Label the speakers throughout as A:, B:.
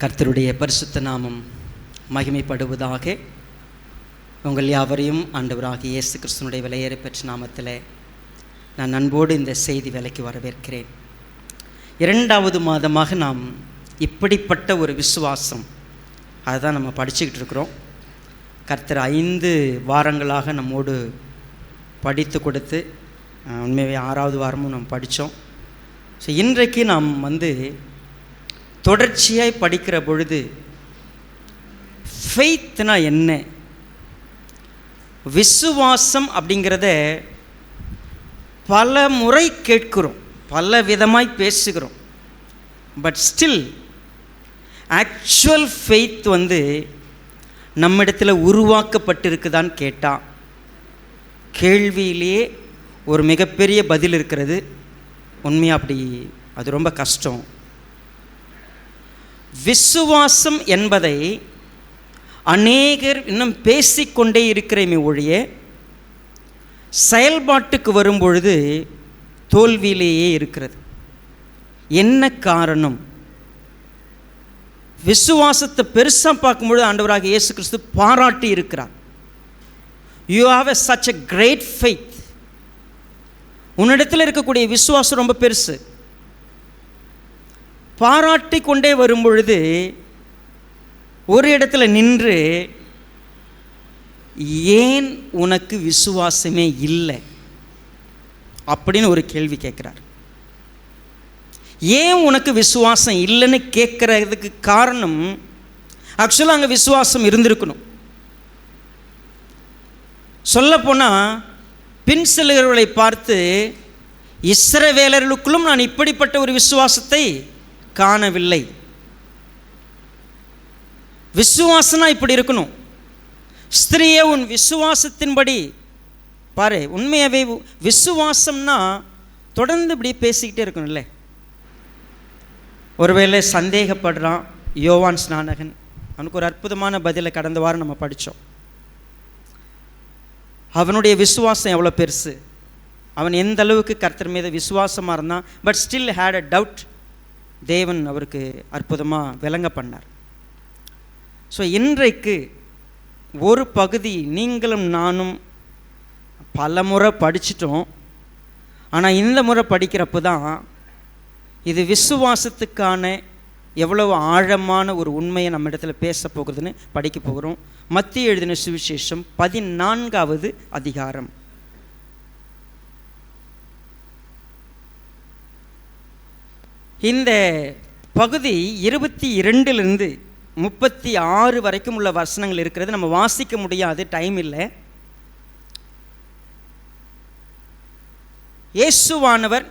A: கர்த்தருடைய பரிசுத்த நாமம் மகிமைப்படுவதாக. உங்கள் யாவரையும் ஆண்டவராகிய இயேசு கிறிஸ்துவினுடைய விலையேற பெற்ற நாமத்தில் நான் அன்போடு இந்த செய்தி வேலைக்கு வரவேற்கிறேன். 2வது மாதமாக நாம் இப்படிப்பட்ட ஒரு விசுவாசம் அதை தான் நம்ம படிச்சுக்கிட்டு இருக்கிறோம். கர்த்தர் 5 வாரங்களாக நம்மோடு படித்து கொடுத்து உண்மையாகவே 6வது வாரமும் நம்ம படித்தோம். ஸோ இன்றைக்கு நாம் தொடர்ச்சியாய் படிக்கிற பொழுது ஃபெய்த்னா என்ன, விசுவாசம் அப்படிங்கிறத பல முறை கேட்கிறோம், பல விதமாய் பேசுகிறோம். பட் ஸ்டில் ஆக்சுவல் ஃபெய்த் நம்மிடத்தில் உருவாக்கப்பட்டிருக்குதான்னு கேட்டால் கேள்வியிலேயே ஒரு மிகப்பெரிய பதில் இருக்கிறது. உண்மையாக அப்படி அது ரொம்ப கஷ்டம். விசுவாசம் என்பதை அநேகர் இன்னும் பேசிக்கொண்டே இருக்கிறேமே ஒழிய செயல்பாட்டுக்கு வரும்பொழுது தோல்வியிலேயே இருக்கிறது. என்ன காரணம்? விசுவாசத்தை பெருசாக பார்க்கும்பொழுது ஆண்டவராகிய இயேசு கிறிஸ்து பாராட்டி இருக்கிறார். You have a such a great faith. உன்னிடத்தில் இருக்கக்கூடிய விசுவாசம் ரொம்ப பெருசு. பாராட்டி கொண்டே வரும்பொழுது ஒரு இடத்துல நின்று ஏன் உனக்கு விசுவாசமே இல்லை அப்படின்னு ஒரு கேள்வி கேட்குறார். ஏன் உனக்கு விசுவாசம் இல்லைன்னு கேட்குறதுக்கு காரணம் ஆக்சுவலாக அங்கே விசுவாசம் இருந்திருக்கணும். சொல்லப்போனால் பின் செல்கிறவர்களை பார்த்து இஸ்ரவேலர்களுக்குள்ளும் நான் இப்படிப்பட்ட ஒரு விசுவாசத்தை காணவில்லை. விசுவாசனா இப்படி இருக்கணும். ஸ்திரீயே உன் விசுவாசத்தின்படி பாரு. உண்மையாகவே விசுவாசம்னா தொடர்ந்து இப்படி பேசிக்கிட்டே இருக்கணும்ல. ஒருவேளை சந்தேகப்படுறான் யோவான் ஸ்நானகன், அவனுக்கு ஒரு அற்புதமான பதிலை கடந்த வாரம் நம்ம படித்தோம். அவனுடைய விசுவாசம் எவ்வளோ பெருசு, அவன் எந்த அளவுக்கு கர்த்தர் மீது விசுவாசமாக இருந்தான். But still had a doubt. தேவன் அவருக்கு அற்புதமாக விளங்க பண்ணார். ஸோ இன்றைக்கு ஒரு பகுதி நீங்களும் நானும் பல முறை படிச்சிட்டோம். ஆனால் இந்த முறை படிக்கிறப்போ தான் இது விசுவாசத்துக்கான எவ்வளவு ஆழமான ஒரு உண்மையை நம்ம இடத்துல பேச போகிறதுன்னு படிக்க போகிறோம். மத்தேயு எழுதின சுவிசேஷம் 14வது அதிகாரம். இந்த பகுதி 22லிருந்து 36 வரைக்கும் உள்ள வசனங்கள் இருக்கிறது. நம்ம வாசிக்க முடியாது, டைம் இல்லை. இயேசுவானவர்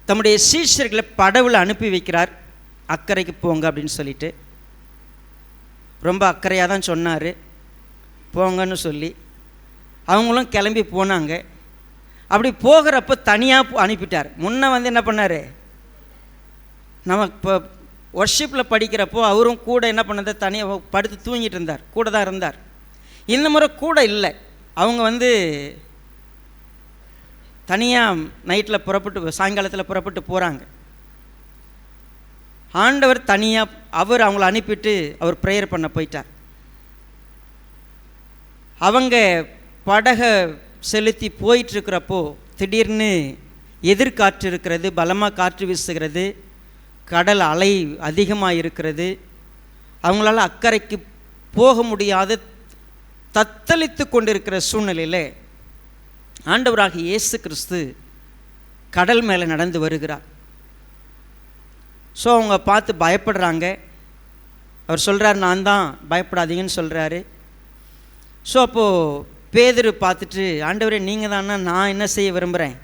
A: தம்முடைய சீஷர்களை படவில் அனுப்பி வைக்கிறார். அக்கறைக்கு போங்க அப்படின்னு சொல்லிட்டு ரொம்ப அக்கறையாக தான் சொன்னார், போங்கன்னு சொல்லி. அவங்களும் கிளம்பி போனாங்க. அப்படி போகிறப்ப தனியாக அனுப்பிட்டார். முன்ன என்ன பண்ணார், நம்ம இப்போ ஒர்ஷிப்பில் படிக்கிறப்போ அவரும் கூட என்ன பண்ணதை தனியாக படுத்து தூங்கிட்டு இருந்தார், கூட தான் இருந்தார். இந்த முறை கூட இல்லை. அவங்க தனியாக நைட்டில் புறப்பட்டு சாயங்காலத்தில் புறப்பட்டு போகிறாங்க. ஆண்டவர் தனியாக அவர் அவங்கள அனுப்பிட்டு அவர் ப்ரேயர் பண்ண போயிட்டார். அவங்க படகை செலுத்தி போயிட்டுருக்கிறப்போ திடீர்னு எதிர்காற்று இருக்கிறது, பலமாக காற்று வீசுகிறது, கடல் அலை அதிகமாக இருக்கிறது. அவங்களால அக்கறைக்கு போக முடியாத தத்தளித்து கொண்டிருக்கிற சூழ்நிலையில் ஆண்டவராகிய இயேசு கிறிஸ்து கடல் மேலே நடந்து வருகிறார். ஸோ அவங்க பார்த்து பயப்படுறாங்க. அவர் சொல்கிறார், நான் தான், பயப்படாதீங்கன்னு சொல்கிறாரு. ஸோ அப்போது பேதுரு பார்த்துட்டு, ஆண்டவரே நீங்கள் தானா, நான் என்ன செய்ய விரும்புகிறேன்,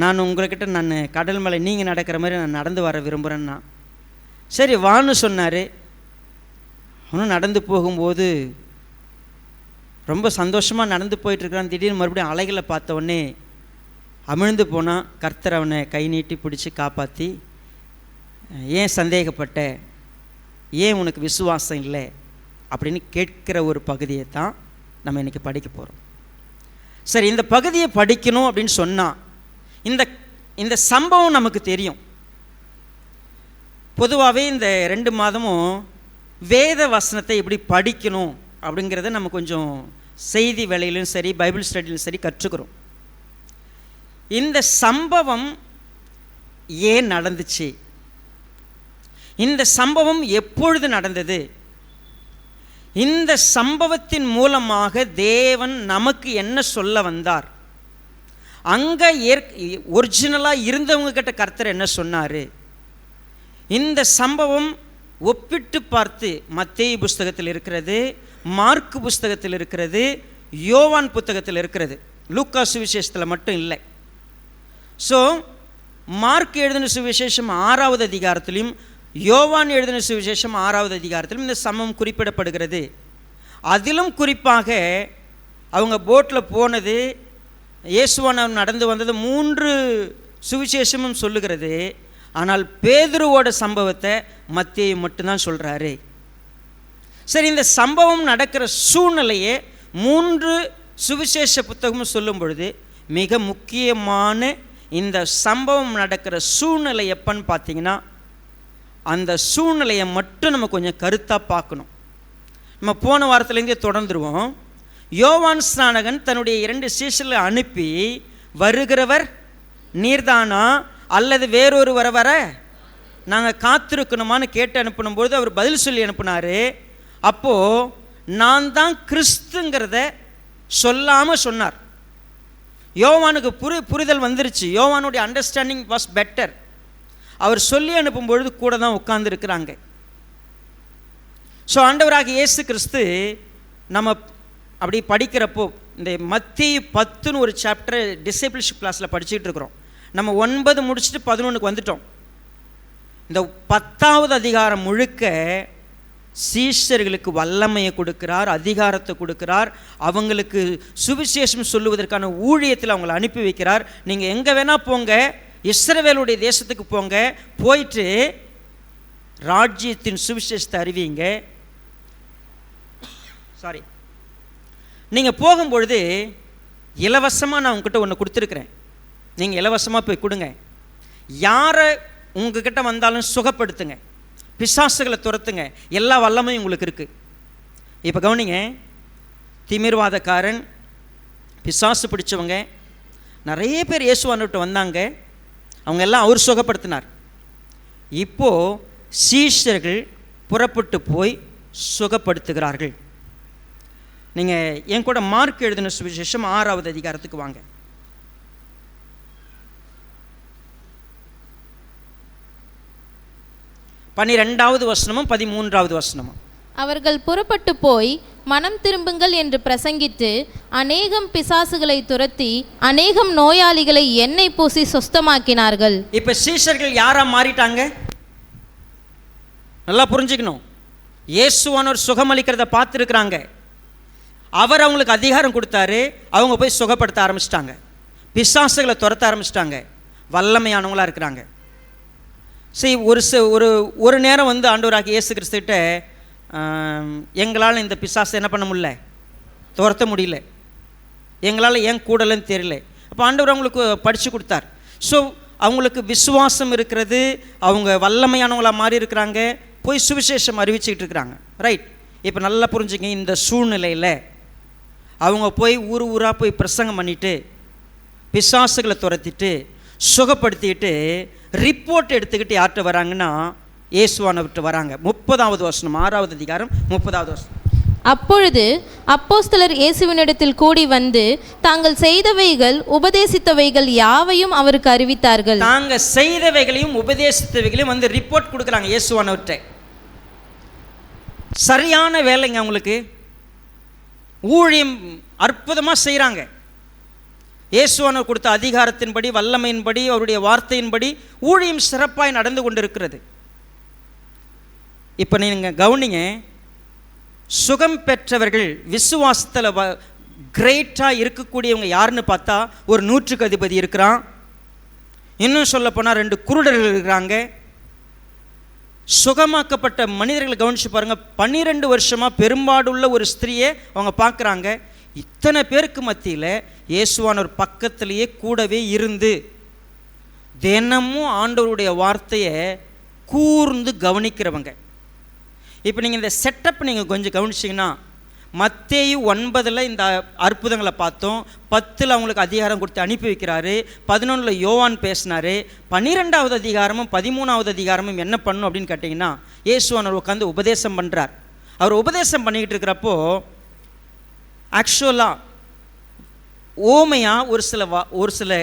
A: நான் உங்கள்கிட்ட நான் கடல் மேலே நீங்கள் நடக்கிற மாதிரி நான் நடந்து வர விரும்புகிறேன்னா. சரி வான்னு சொன்னார். அவனும் நடந்து போகும்போது ரொம்ப சந்தோஷமாக நடந்து போயிட்டுருக்கிறான். திடீர்னு மறுபடியும் அலைகளை பார்த்த உடனே அமிழ்ந்து போனால் கர்த்தர் அவனை கை நீட்டி பிடிச்சி காப்பாற்றி, ஏன் சந்தேகப்பட்ட, ஏன் உனக்கு விசுவாசம் இல்லை அப்படின்னு கேட்கிற ஒரு பகுதியை தான் நம்ம இன்றைக்கி படிக்க போகிறோம். சரி, இந்த பகுதியை படிக்கணும் அப்படின்னு சொன்னால் இந்த சம்பவம் நமக்கு தெரியும். பொதுவாகவே இந்த 2 மாதமும் வேத வசனத்தை எப்படி படிக்கணும் அப்படிங்கிறத நம்ம கொஞ்சம் செய்தி வேலையிலும் சரி, பைபிள் ஸ்டடியிலும் சரி கற்றுக்கிறோம். இந்த சம்பவம் ஏன் நடந்துச்சு, இந்த சம்பவம் எப்பொழுது நடந்தது, இந்த சம்பவத்தின் மூலமாக தேவன் நமக்கு என்ன சொல்ல வந்தார், அங்கே ஒரிஜினலாக இருந்தவங்க கிட்ட கர்த்தர் என்ன சொன்னார், இந்த சம்பவம் ஒப்பிட்டு பார்த்து மத்தேயு புஸ்தகத்தில் இருக்கிறது, மார்க்கு புஸ்தகத்தில் இருக்கிறது, யோவான் புத்தகத்தில் இருக்கிறது, லூக்கா சுவிசேஷத்தில் மட்டும் இல்லை. ஸோ மார்க் எழுதின சுவிசேஷம் 6வது அதிகாரத்திலும், யோவான் எழுதின சுவிசேஷம் 6வது அதிகாரத்திலும் இந்த சம்பவம் குறிப்பிடப்படுகிறது. அதிலும் குறிப்பாக அவங்க போட்டில் போனது, இயேசுவானவர் நடந்து வந்தது 3 சுவிசேஷமும் சொல்லுகிறது. ஆனால் பேதுருவோட சம்பவத்தை மத்தேயு மட்டும்தான் சொல்கிறாரு. சரி, இந்த சம்பவம் நடக்கிற சூழ்நிலையே 3 சுவிசேஷ புத்தகமும் சொல்லும் பொழுது மிக முக்கியமான இந்த சம்பவம் நடக்கிற சூழ்நிலை எப்பன்னு பார்த்தீங்கன்னா, அந்த சூழ்நிலையை மட்டும் நம்ம கொஞ்சம் கருத்தாக பார்க்கணும். நம்ம போன வாரத்துலேருந்தே தொடர்ந்துருவோம். யோவான் ஸ்நானகன் தன்னுடைய 2 சீஷர்களை அனுப்பி, வருகிறவர் நீர்தானா அல்லது வேறொருவரை வர நாங்கள் காத்திருக்கணுமான்னு கேட்டு அனுப்பினும்போது அவர் பதில் சொல்லி அனுப்பினார். அப்போது நான் தான் கிறிஸ்துங்கிறத சொல்லாமல் சொன்னார். யோவானுக்கு புரிதல் வந்துருச்சு. யோவானுடைய அண்டர்ஸ்டாண்டிங் வாஸ் பெட்டர். அவர் சொல்லி அனுப்பும்பொழுது கூட தான் உட்கார்ந்துருக்கிறாங்க. ஸோ ஆண்டவராக இயேசு கிறிஸ்து நம்ம அப்படி படிக்கிறப்போ, இந்த மத்தேயு 10ன்னு ஒரு சாப்டர் டிசைபிள்ஷிப் கிளாஸில் படிச்சுட்டு இருக்கிறோம். நம்ம 9 முடிச்சுட்டு 11க்கு வந்துட்டோம். இந்த 10வது அதிகாரம் முழுக்க சீஷர்களுக்கு வல்லமையை கொடுக்கிறார், அதிகாரத்தை கொடுக்கிறார், அவங்களுக்கு சுவிசேஷம் சொல்லுவதற்கான ஊழியத்தில் அவங்களை அனுப்பி வைக்கிறார். நீங்கள் எங்கே வேணால் போங்க, இஸ்ரவேலுடைய தேசத்துக்கு போங்க, போயிட்டு ராஜ்யத்தின் சுவிசேஷத்தை அறிவிங்க. நீங்கள் போகும்பொழுது இலவசமாக நான் உங்ககிட்ட ஒன்று கொடுத்துருக்குறேன், நீங்கள் இலவசமாக போய் கொடுங்க. யாரை உங்ககிட்ட வந்தாலும் சுகப்படுத்துங்க, பிசாசுகளை துரத்துங்க, எல்லா வல்லமையும் உங்களுக்கு இருக்குது. இப்போ கவனிங்க, திமிர்வாதக்காரன், பிசாசு பிடிச்சவங்க நிறைய பேர் இயேசுவான்கிட்ட வந்தாங்க. அவங்க எல்லாம் அவர் சுகப்படுத்தினார். இப்போது சீஷர்கள் புறப்பட்டு போய் சுகப்படுத்துகிறார்கள். நீங்கள் என் கூட மார்க் எழுதின சுவிசேஷம் 6வது அதிகாரத்துக்கு வாங்க. 12வது வசனமும் 13வது வசனமும்.
B: அவர்கள் புறப்பட்டு போய் மனம் திரும்புங்கள் என்று பிரசங்கித்து அநேகம் பிசாசுகளை துரத்தி அநேகம் நோயாளிகளை எண்ணெய் பூசி சுஸ்தமாக்கினார்கள்.
A: இப்ப சீஷர்கள் யாரா மாறிட்டாங்க? நல்லா புரிஞ்சுக்கணும். இயேசுவானவர் சுகமளிக்கிறத பார்த்துருக்குறாங்க. அவர் அவங்களுக்கு அதிகாரம் கொடுத்தாரு. அவங்க போய் சுகப்படுத்த ஆரம்பிச்சிட்டாங்க, பிசாசுகளை துரத்த ஆரம்பிச்சிட்டாங்க, வல்லமையானவங்களா இருக்கிறாங்க. சரி, ஒரு நேரம் வந்து ஆண்டவராகிய இயேசு கிறிஸ்துகிட்ட, எங்களால் இந்த பிசாசை என்ன பண்ண முடியல, துரத்த முடியல, எங்களால் ஏன் கூடலன்னு தெரியல. அப்போ ஆண்டவர் அவங்களுக்கு படித்து கொடுத்தார். ஸோ அவங்களுக்கு விசுவாசம் இருக்கிறது, அவங்க வல்லமையானவங்களாக மாறி இருக்கிறாங்க, போய் சுவிசேஷம் அறிவிச்சுக்கிட்டு இருக்கிறாங்க. ரைட். இப்போ நல்லா புரிஞ்சுங்க, இந்த சூழ்நிலையில் அவங்க போய் ஊர் ஊராக போய் பிரசங்கம் பண்ணிவிட்டு பிசாசுகளை துரத்திட்டு சுகப்படுத்திட்டு ரிப்போர்ட் எடுத்துக்கிட்டு யார்கிட்ட வராங்கன்னா இயேசுவானவர்கிட்ட வராங்க. 30வது வசனம், 6வது அதிகாரம் 30வது வசனம்.
B: அப்பொழுது அப்போஸ்தலர் இயேசுவினிடத்தில் கூடி வந்து தாங்கள் செய்தவைகள் உபதேசித்தவைகள் யாவையும் அவருக்கு அறிவித்தார்கள்.
A: தாங்கள் செய்தவைகளையும் உபதேசித்தவைகளையும் வந்து ரிப்போர்ட் கொடுக்குறாங்க இயேசுவானவர்கிட்ட. சரியான வேலைங்க அவங்களுக்கு, ஊழியம் அற்புதமாக செய்கிறாங்க. இயேசுவானவர் கொடுத்த அதிகாரத்தின்படி, வல்லமையின்படி, அவருடைய வார்த்தையின்படி ஊழியம் சிறப்பாய் நடந்து கொண்டிருக்கிறது. இப்போ நீங்கள் கவனிங்க, சுகம் பெற்றவர்கள் விசுவாசத்தில் கிரேட்டாக இருக்கக்கூடியவங்க யாருன்னு பார்த்தா, ஒரு 100க்கு அதிபதி இருக்கிறான். இன்னும் சொல்ல போனால் 2 குருடர்கள் இருக்கிறாங்க. சுகமாக்கப்பட்ட மனிதர்களை கவனித்து பாருங்கள். 12 வருஷமாக பெரும்பாடுள்ள ஒரு ஸ்திரியை அவங்க பார்க்குறாங்க. இத்தனை பேருக்கு மத்தியில் இயேசுவானவர் பக்கத்திலேயே கூடவே இருந்து தினமும் ஆண்டவருடைய வார்த்தையை கூர்ந்து கவனிக்கிறவங்க. இப்போ நீங்கள் இந்த செட்டப் நீங்கள் கொஞ்சம் கவனிச்சிங்கன்னா, மத்தேயு 9 இந்த அற்புதங்களை பார்த்தோம், 10 அவங்களுக்கு அதிகாரம் கொடுத்து அனுப்பி வைக்கிறாரு, 11 யோவான் பேசினார், 12வது அதிகாரமும் 13வது அதிகாரமும் என்ன பண்ணும் அப்படின்னு கேட்டிங்கன்னா, இயேசுவானவர் உட்காந்து உபதேசம் பண்ணுறார். அவர் உபதேசம் பண்ணிக்கிட்டு இருக்கிறப்போ ஆக்சுவலாக ஓமையாக ஒரு சில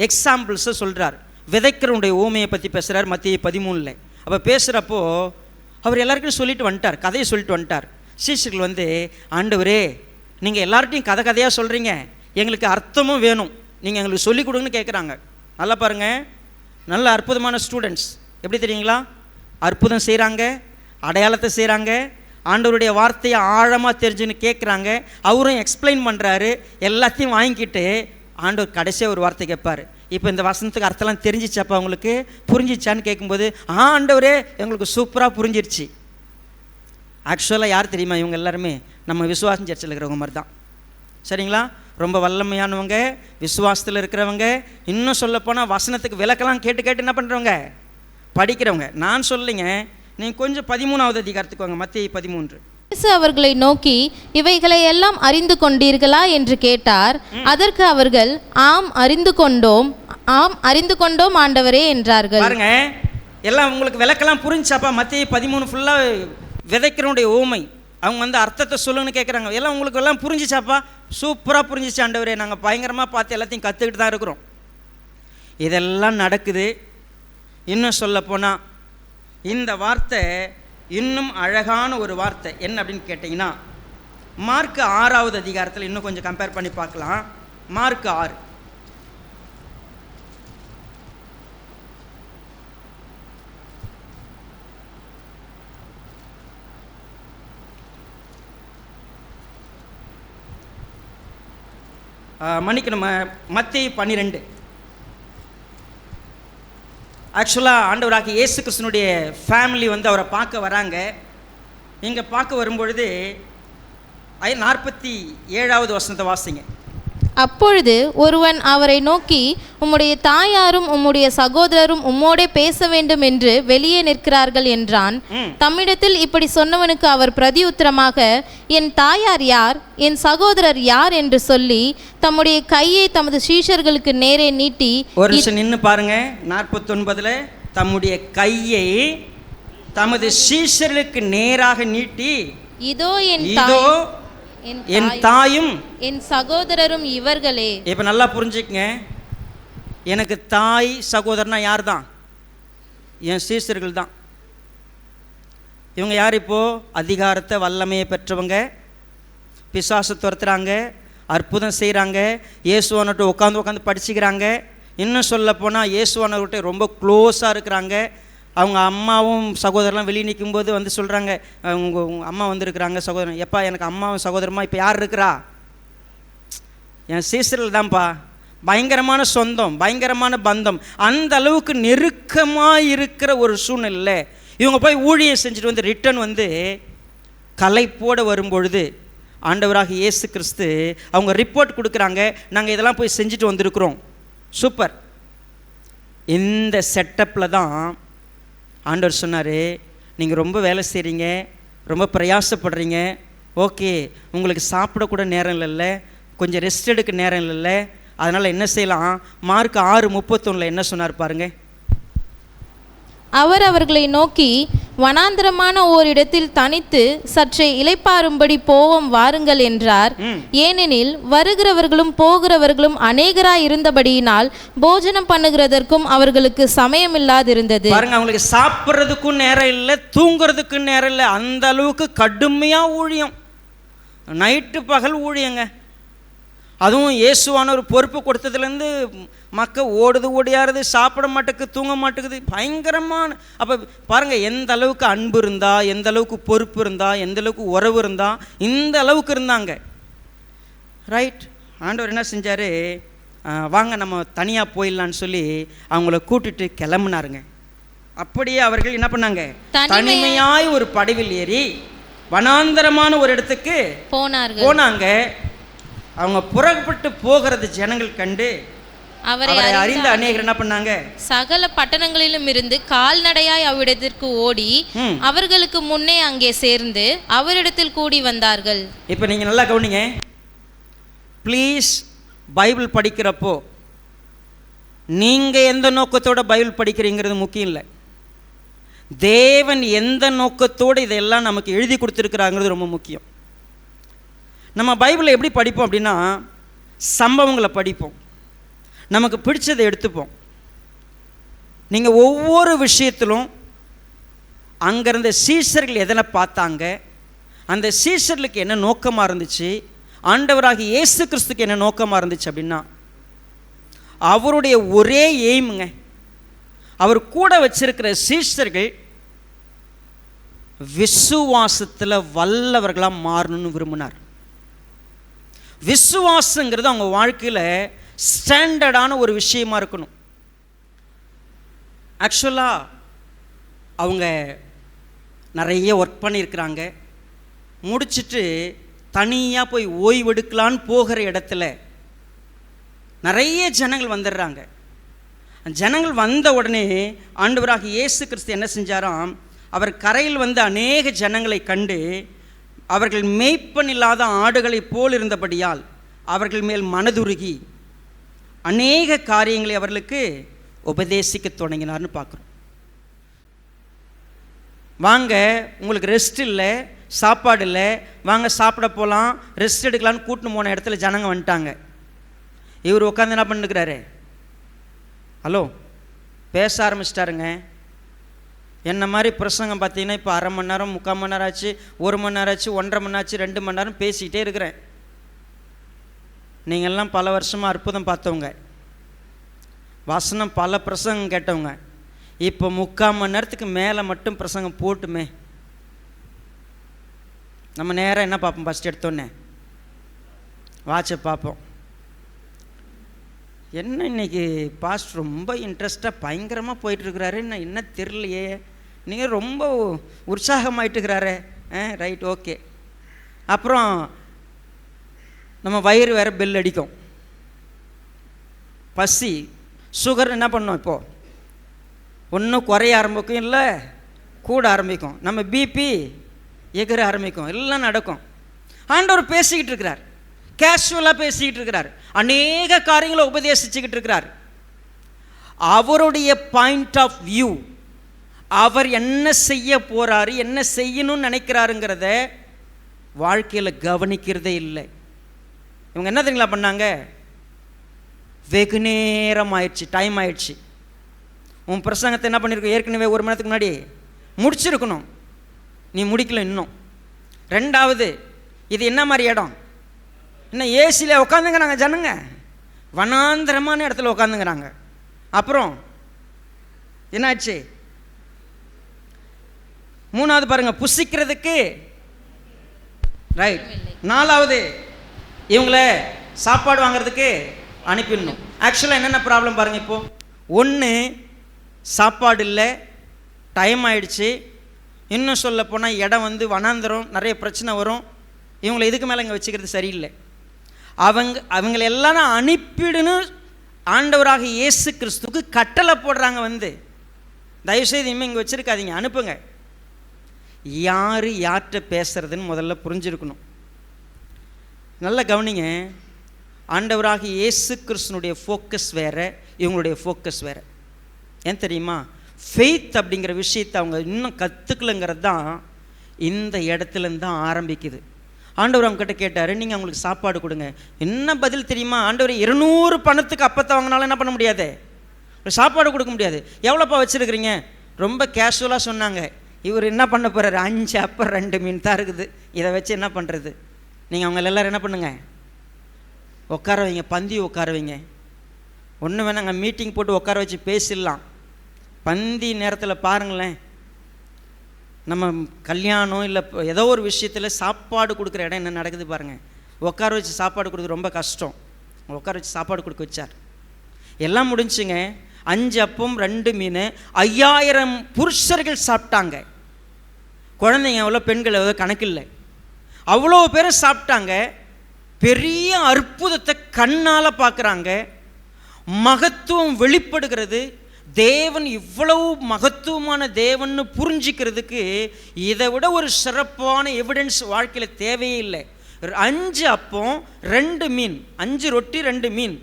A: எக்ஸாம்பிள்ஸை சொல்கிறார். விதைக்கிறவனுடைய ஓமையை பற்றி பேசுகிறார் மத்தேயு 13. அப்போ பேசுகிறப்போ அவர் எல்லாருக்கும் சொல்லிட்டு வந்துட்டார், கதையை சொல்லிட்டு வந்துட்டார். சீஷர்கள் வந்து, ஆண்டவரே நீங்கள் எல்லார்ட்டையும் கதையாக சொல்கிறீங்க, எங்களுக்கு அர்த்தமும் வேணும், நீங்கள் எங்களுக்கு சொல்லிக் கொடுங்கன்னு கேட்குறாங்க. நல்லா பாருங்கள், நல்ல அற்புதமான ஸ்டூடெண்ட்ஸ் எப்படி தெரியுங்களா? அற்புதம் செய்கிறாங்க, அடையாளத்தை செய்கிறாங்க, ஆண்டவருடைய வார்த்தையை ஆழமாக தெரிஞ்சுன்னு கேட்குறாங்க. அவரும் எக்ஸ்பிளைன் பண்ணுறாரு. எல்லாத்தையும் வாங்கிக்கிட்டு ஆண்டவர் கடைசியாக ஒரு வார்த்தை கேட்பார், இப்போ இந்த வசனத்துக்கு அர்த்தம்லாம் தெரிஞ்சிச்சாப்பா உங்களுக்கு, புரிஞ்சிச்சான்னு கேட்கும்போது, ஆண்டவரே எங்களுக்கு சூப்பராக புரிஞ்சிருச்சு. ஆக்சுவலாக யார் தெரியுமா? இவங்க எல்லாருமே நம்ம விசுவாசம் சர்ச்சில் இருக்கிறவங்க மாதிரி தான். சரிங்களா? ரொம்ப வல்லமையானவங்க, விசுவாசத்தில் இருக்கிறவங்க, இன்னும் சொல்லப்போனால் வசனத்துக்கு விளக்கெல்லாம் கேட்டு என்ன பண்ணுறவங்க, படிக்கிறவங்க. நான் சொல்லிங்க, நீங்கள் கொஞ்சம் 13வது அதிகாரத்துக்கு வாங்க, மத்தேயு 13.
B: இயேசு அவர்களை நோக்கி, இவைகளை எல்லாம் அறிந்து கொண்டீர்களா என்று கேட்டார். அதற்கு அவர்கள், ஆம் அறிந்து கொண்டோம் ஆண்டவரே என்றார்கள்.
A: பாருங்க, எல்லாம் உங்களுக்கு விளக்கெல்லாம் புரிஞ்சாப்பா? மத்தேயு 13 ஃபுல்லாக விதைக்கிறவனுடைய ஊமை, அவங்க வந்து அர்த்தத்தை சொல்லுன்னு கேட்குறாங்க. எல்லாம் உங்களுக்கு எல்லாம் புரிஞ்சிச்சாப்பா? சூப்பராக புரிஞ்சிச்சு ஆண்டவரே, நாங்கள் பயங்கரமாக பார்த்து எல்லாத்தையும் கற்றுக்கிட்டு தான் இருக்கிறோம். இதெல்லாம் நடக்குது. இன்னும் சொல்லப்போனால் இந்த வார்த்தை இன்னும் அழகான ஒரு வார்த்தை என்ன அப்படின்னு கேட்டிங்கன்னா, மார்க் 6வது அதிகாரத்தில் இன்னும் கொஞ்சம் கம்பேர் பண்ணி பார்க்கலாம். மார்க் 6. மன்னிக்கணும், மத்தேயு 12. ஆக்சுவலாக ஆண்டவராகிய இயேசு கிறிஸ்துனுடைய ஃபேமிலி வந்து அவரை பார்க்க வராங்க. இங்கே பார்க்க வரும்பொழுது 47வது வசனத்தை வாசிங்க.
B: அப்பொழுது ஒருவன் அவரை நோக்கி, உம்முடைய தாயாரும் உம்முடைய சகோதரரும் உம்மோடே பேச வேண்டும் என்று வெளியே நிற்கிறார்கள் என்றான். தம்மிடத்தில் இப்படி சொன்னவனுக்கு அவர் பிரதியுத்தரமாக, என் தாயார் யார், என் சகோதரர் யார் என்று சொல்லி தம்முடைய கையை தமது சீஷர்களுக்கு நேரே நீட்டி.
A: ஒரு நிமிஷம் நின்று பாருங்க. 49 தம்முடைய கையை தமது சீஷர்களுக்கு நேராக நீட்டி, இதோ என் தாயும்
B: என் சகோதரரும் இவர்களே.
A: இப்போ நல்லா புரிஞ்சுக்கங்க, எனக்கு தாய் சகோதரனா யார் தான்? என் சீஷர்கள் தான். இவங்க யார்? இப்போது அதிகாரத்தை வல்லமையை பெற்றவங்க, பிசாசை துரத்துறாங்க, அற்புதம் செய்கிறாங்க, இயேசுவானவர்கிட்ட உட்காந்து படிச்சுக்கிறாங்க. இன்னும் சொல்லப்போனால் இயேசுவானவர்கிட்ட ரொம்ப க்ளோஸாக இருக்கிறாங்க. அவங்க அம்மாவும் சகோதரலாம் வெளியே நிற்கும்போது வந்து சொல்கிறாங்க, உங்கள் அம்மா வந்துருக்குறாங்க சகோதரன். எப்பா எனக்கு அம்மாவும் சகோதரமா இப்போ யார் இருக்கிறா? என் சீசரில் தான்ப்பா. பயங்கரமான சொந்தம், பயங்கரமான பந்தம், அந்த அளவுக்கு நெருக்கமாக இருக்கிற ஒரு சூழ்நிலை. இவங்க போய் ஊழியம் செஞ்சுட்டு வந்து ரிட்டன் வந்து கலைப்போடு வரும்பொழுது ஆண்டவராக இயேசு கிறிஸ்து அவங்க ரிப்போர்ட் கொடுக்குறாங்க, நாங்கள் இதெல்லாம் போய் செஞ்சுட்டு வந்திருக்கிறோம். சூப்பர். இந்த செட்டப்பில் தான் ஆண்டவர் சொன்னார், நீங்கள் ரொம்ப வேலை செய்கிறீங்க, ரொம்ப பிரயாசப்படுறீங்க, ஓகே, உங்களுக்கு சாப்பிடக்கூட நேரம் இல்லைல்ல, கொஞ்சம் ரெஸ்ட் எடுக்க நேரம் இல்லைல்ல, அதனால் என்ன செய்யலாம்? மார்க் 6:31 என்ன சொன்னார் பாருங்க.
B: அவர் அவர்களை நோக்கி, வனாந்திரமான ஓரிடத்தில் தனித்து சற்றே இளைப்பாறும்படி போவோம் வாருங்கள் என்றார். ஏனெனில் வருகிறவர்களும் போகிறவர்களும் அநேகராய் இருந்தபடியினால் போஜனம் பண்ணுகிறதற்கும் அவர்களுக்கு சமயமில்லாதிருந்தது.
A: பாருங்க, அவங்களுக்கு சாப்பிட்றதுக்கும் நேரம் இல்லை, தூங்குறதுக்கும் நேரம் இல்லை. அந்த அளவுக்கு கடுமையாக ஊழியம், நைட்டு பகல் ஊழியங்க. அதுவும் இயேசுவான ஒரு பொறுப்பு கொடுத்ததுலேருந்து மக்கள் ஓடியாருது, சாப்பிட மாட்டேங்குது, தூங்க மாட்டேங்குது, பயங்கரமான. அப்போ பாருங்கள், எந்த அளவுக்கு அன்பு இருந்தால், எந்த அளவுக்கு பொறுப்பு இருந்தால், எந்த அளவுக்கு உறவு இருந்தால், இந்த அளவுக்கு இருந்தாங்க. ரைட். ஆண்டவர் என்ன செஞ்சார்? வாங்க நம்ம தனியாக போயிடலான்னு சொல்லி அவங்கள கூட்டிட்டு கிளம்புனாருங்க. அப்படியே அவர்கள் என்ன பண்ணாங்க? தனிமையாய் ஒரு படவில் ஏறி வனாந்தரமான ஒரு இடத்துக்கு போனாங்க. அவங்க புறப்பட்டு போகிறது ஜனங்கள் கண்டு
B: அவரை
A: அறிந்த அநேகர் என்ன பண்ணாங்க?
B: சகல பட்டணங்களிலும் இருந்து கால்நடையாய் அவ்விடத்திற்கு ஓடி அவர்களுக்கு முன்னே அங்கே சேர்ந்து அவரிடத்தில் கூடி வந்தார்கள்.
A: இப்போ நீங்க நல்லா கவனிங்க. ப்ளீஸ், பைபிள் படிக்கிறப்போ நீங்க எந்த நோக்கத்தோட பைபிள் படிக்கிறீங்கிறது முக்கியம் இல்லை. தேவன் எந்த நோக்கத்தோடு இதெல்லாம் நமக்கு எழுதி கொடுத்துருக்குறாங்கிறது ரொம்ப முக்கியம். நம்ம பைபிளை எப்படி படிப்போம் அப்படின்னா, சம்பவங்களை படிப்போம், நமக்கு பிடிச்சதை எடுத்துப்போம். நீங்கள் ஒவ்வொரு விஷயத்திலும் அங்கேருந்த சீஷர்கள் எதனை பார்த்தாங்க, அந்த சீஷர்களுக்கு என்ன நோக்கமாக இருந்துச்சு, ஆண்டவராகிய இயேசு கிறிஸ்துக்கு என்ன நோக்கமாக இருந்துச்சு அப்படின்னா, அவருடைய ஒரே எய்முங்க, அவர் கூட வச்சிருக்கிற சீஷர்கள் விசுவாசத்தில் வல்லவர்களாக மாறணும்னு விரும்பினார். விசுவாசங்கிறது அவங்க வாழ்க்கையில் ஸ்டாண்டர்டான ஒரு விஷயமா இருக்கணும். ஆக்சுவலாக அவங்க நிறைய ஒர்க் பண்ணியிருக்கிறாங்க. முடிச்சுட்டு தனியாக போய் ஓய்வெடுக்கலான்னு போகிற இடத்துல நிறைய ஜனங்கள் வந்துடுறாங்க. ஜனங்கள் வந்த உடனே ஆண்டவராகிய இயேசு கிறிஸ்து என்ன செஞ்சாராம், அவர் கரையில் வந்து அநேக ஜனங்களை கண்டு அவர்கள் மேய்ப்பன் இல்லாத ஆடுகளைப் போல் இருந்தபடியால் அவர்கள் மேல் மனதுருகி அநேக காரியங்களை அவர்களுக்கு உபதேசிக்க தொடங்கினார்னு பார்க்குறோம். வாங்க, உங்களுக்கு ரெஸ்ட் இல்லை, சாப்பாடு இல்லை, வாங்க சாப்பிட போகலாம், ரெஸ்ட் எடுக்கலான்னு கூட்டின்னு போன இடத்துல ஜனங்க வந்துட்டாங்க. இவர் உட்காந்து என்ன பண்ணிருக்கிறாரு, ஹலோ பேச ஆரம்பிச்சிட்டாருங்க. என்ன மாதிரி பிரசங்கம் பார்த்தீங்கன்னா இப்போ அரை மணி நேரம், 3/4 மணி நேரம் ஆச்சு, 1 மணி நேரம் ஆச்சு, 1.5 மணி ஆச்சு, 2 மணி நேரம் பேசிக்கிட்டே இருக்கிறேன். நீங்கள்லாம் பல வருஷமாக அற்புதம் பார்த்தவங்க, வசனம் பல பிரசங்கம் கேட்டவங்க. இப்போ 3/4 மணி நேரத்துக்கு மேலே மட்டும் பிரசங்கம் போட்டுமே, நம்ம நேரம் என்ன பார்ப்போம், ஃபஸ்ட் எடுத்தோன்னே வாட்சை பார்ப்போம். என்ன இன்னைக்கு பாஸ்ட் ரொம்ப இன்ட்ரெஸ்டாக பயங்கரமாக போயிட்டுருக்கிறாரு, என்ன தெரியலையே, நீங்கள் ரொம்ப உற்சாகமாயிட்டுருக்கிறாரு. Right, okay. அப்புறம் நம்ம வயிறு வேறு பெல் அடிக்கும், பசி, சுகர் என்ன பண்ணோம், இப்போது ஒன்றும் குறைய ஆரம்பிக்கும், இல்லை கூட ஆரம்பிக்கும், நம்ம பிபி எகிற ஆரம்பிக்கும், எல்லாம் நடக்கும். ஆண்டவர் பேசிக்கிட்டு இருக்கிறார், கேஷுவலாக பேசிக்கிட்டு இருக்கிறார், அநேக காரியங்களை உபதேசிச்சுக்கிட்டு இருக்கிறார். அவருடைய பாயிண்ட் ஆஃப் வியூ, அவர் என்ன செய்ய போறாரு, என்ன செய்யணும்னு நினைக்கிறாருங்கிறத வாழ்க்கையில் கவனிக்கிறதே இல்லை. இவங்க என்ன தெரியுங்களா பண்ணாங்க, வெகு நேரம் ஆயிடுச்சு, டைம் ஆயிடுச்சு, உன் பிரசங்கத்தை என்ன பண்ணியிருக்கோம், ஏற்கனவே 1 மணி நேரத்துக்கு முன்னாடி முடிச்சிருக்கணும், நீ முடிக்கல இன்னும். 2வது, இது என்ன மாதிரி இடம், இன்னும் ஏசியில் உட்காந்துங்கிறாங்க ஜனங்க, வனாந்திரமான இடத்துல உட்காந்துங்கிறாங்க. அப்புறம் என்னாச்சு, 3வது பாருங்க, புசிக்கிறதுக்கு ரைட். 4வது, இவங்கள சாப்பாடு வாங்கிறதுக்கு அனுப்பிடணும். ஆக்சுவலாக என்னென்ன ப்ராப்ளம் பாருங்கள், இப்போது 1 சாப்பாடு இல்லை, டைம் ஆயிடுச்சு, இன்னும் சொல்ல போனால் இடம் வந்து வனாந்திரம், நிறைய பிரச்சனை வரும், இவங்களை இதுக்கு மேலே இங்கே வச்சுக்கிறது சரியில்லை. அவங்களெல்லாம் அனுப்பிடுன்னு ஆண்டவராக இயேசு கிறிஸ்துக்கு கட்டளை போடுறாங்க. வந்து தயவுசெய்து இனிமேல் இங்கே வச்சுருக்காதீங்க, அனுப்புங்க. யார் யார்கிட்ட பேசுறதுன்னு முதல்ல புரிஞ்சிருக்கணும். நல்லா கவனிங்க, ஆண்டவராக இயேசு கிறிஸ்துனுடைய ஃபோக்கஸ் வேறு, இவங்களுடைய ஃபோக்கஸ் வேறு. ஏன் தெரியுமா, ஃபெய்த் அப்படிங்கிற விஷயத்தை அவங்க இன்னும் கற்றுக்கலங்கிறது தான் இந்த இடத்துலேருந்து தான் ஆரம்பிக்குது. ஆண்டவர் அவங்க கிட்ட கேட்டார், நீங்கள் அவங்களுக்கு சாப்பாடு கொடுங்க. என்ன பதில் தெரியுமா, ஆண்டவர் 200 பணத்துக்கு அப்பத்தை வாங்கினாலும் என்ன பண்ண முடியாது, சாப்பாடு கொடுக்க முடியாது. எவ்வளோப்பா வச்சுருக்கிறீங்க, ரொம்ப கேஷுவலாக சொன்னாங்க. இவர் என்ன பண்ண போகிறார், 5 அப்பம் 2 மீன் தான் இருக்குது, இதை வச்சு என்ன பண்ணுறது. நீங்கள் அவங்க எல்லோரும் என்ன பண்ணுங்க, உட்கார வைங்க, பந்தி உட்கார வைங்க. ஒன்று வேணாங்க, மீட்டிங் போட்டு உட்கார வச்சு பேசிடலாம். பந்தி நேரத்தில் பாருங்களேன், நம்ம கல்யாணம் இல்லை ஏதோ ஒரு விஷயத்தில் சாப்பாடு கொடுக்குற இடம் என்ன நடக்குது பாருங்கள். உட்கார வச்சு சாப்பாடு கொடுக்குறது ரொம்ப கஷ்டம். உட்கார வச்சு சாப்பாடு கொடுக்க வச்சார். எல்லாம் முடிஞ்சுங்க. 5 அப்பம் 2 மீன், 5000 புருஷர்கள் சாப்பிட்டாங்க. குழந்தைங்க எவ்வளோ, பெண்கள் எவ்வளோ கணக்கில்லை, அவ்வளோ பேரும் சாப்பிட்டாங்க. பெரிய அற்புதத்தை கண்ணால் பார்க்குறாங்க. மகத்துவம் வெளிப்படுகிறது. தேவன் இவ்வளவு மகத்துவமான தேவன்னு புரிஞ்சிக்கிறதுக்கு இதை விட ஒரு சிறப்பான எவிடன்ஸ் வாழ்க்கையில் தேவையே இல்லை. 5 அப்பம் 2 மீன், 5 ரொட்டி 2 மீன்,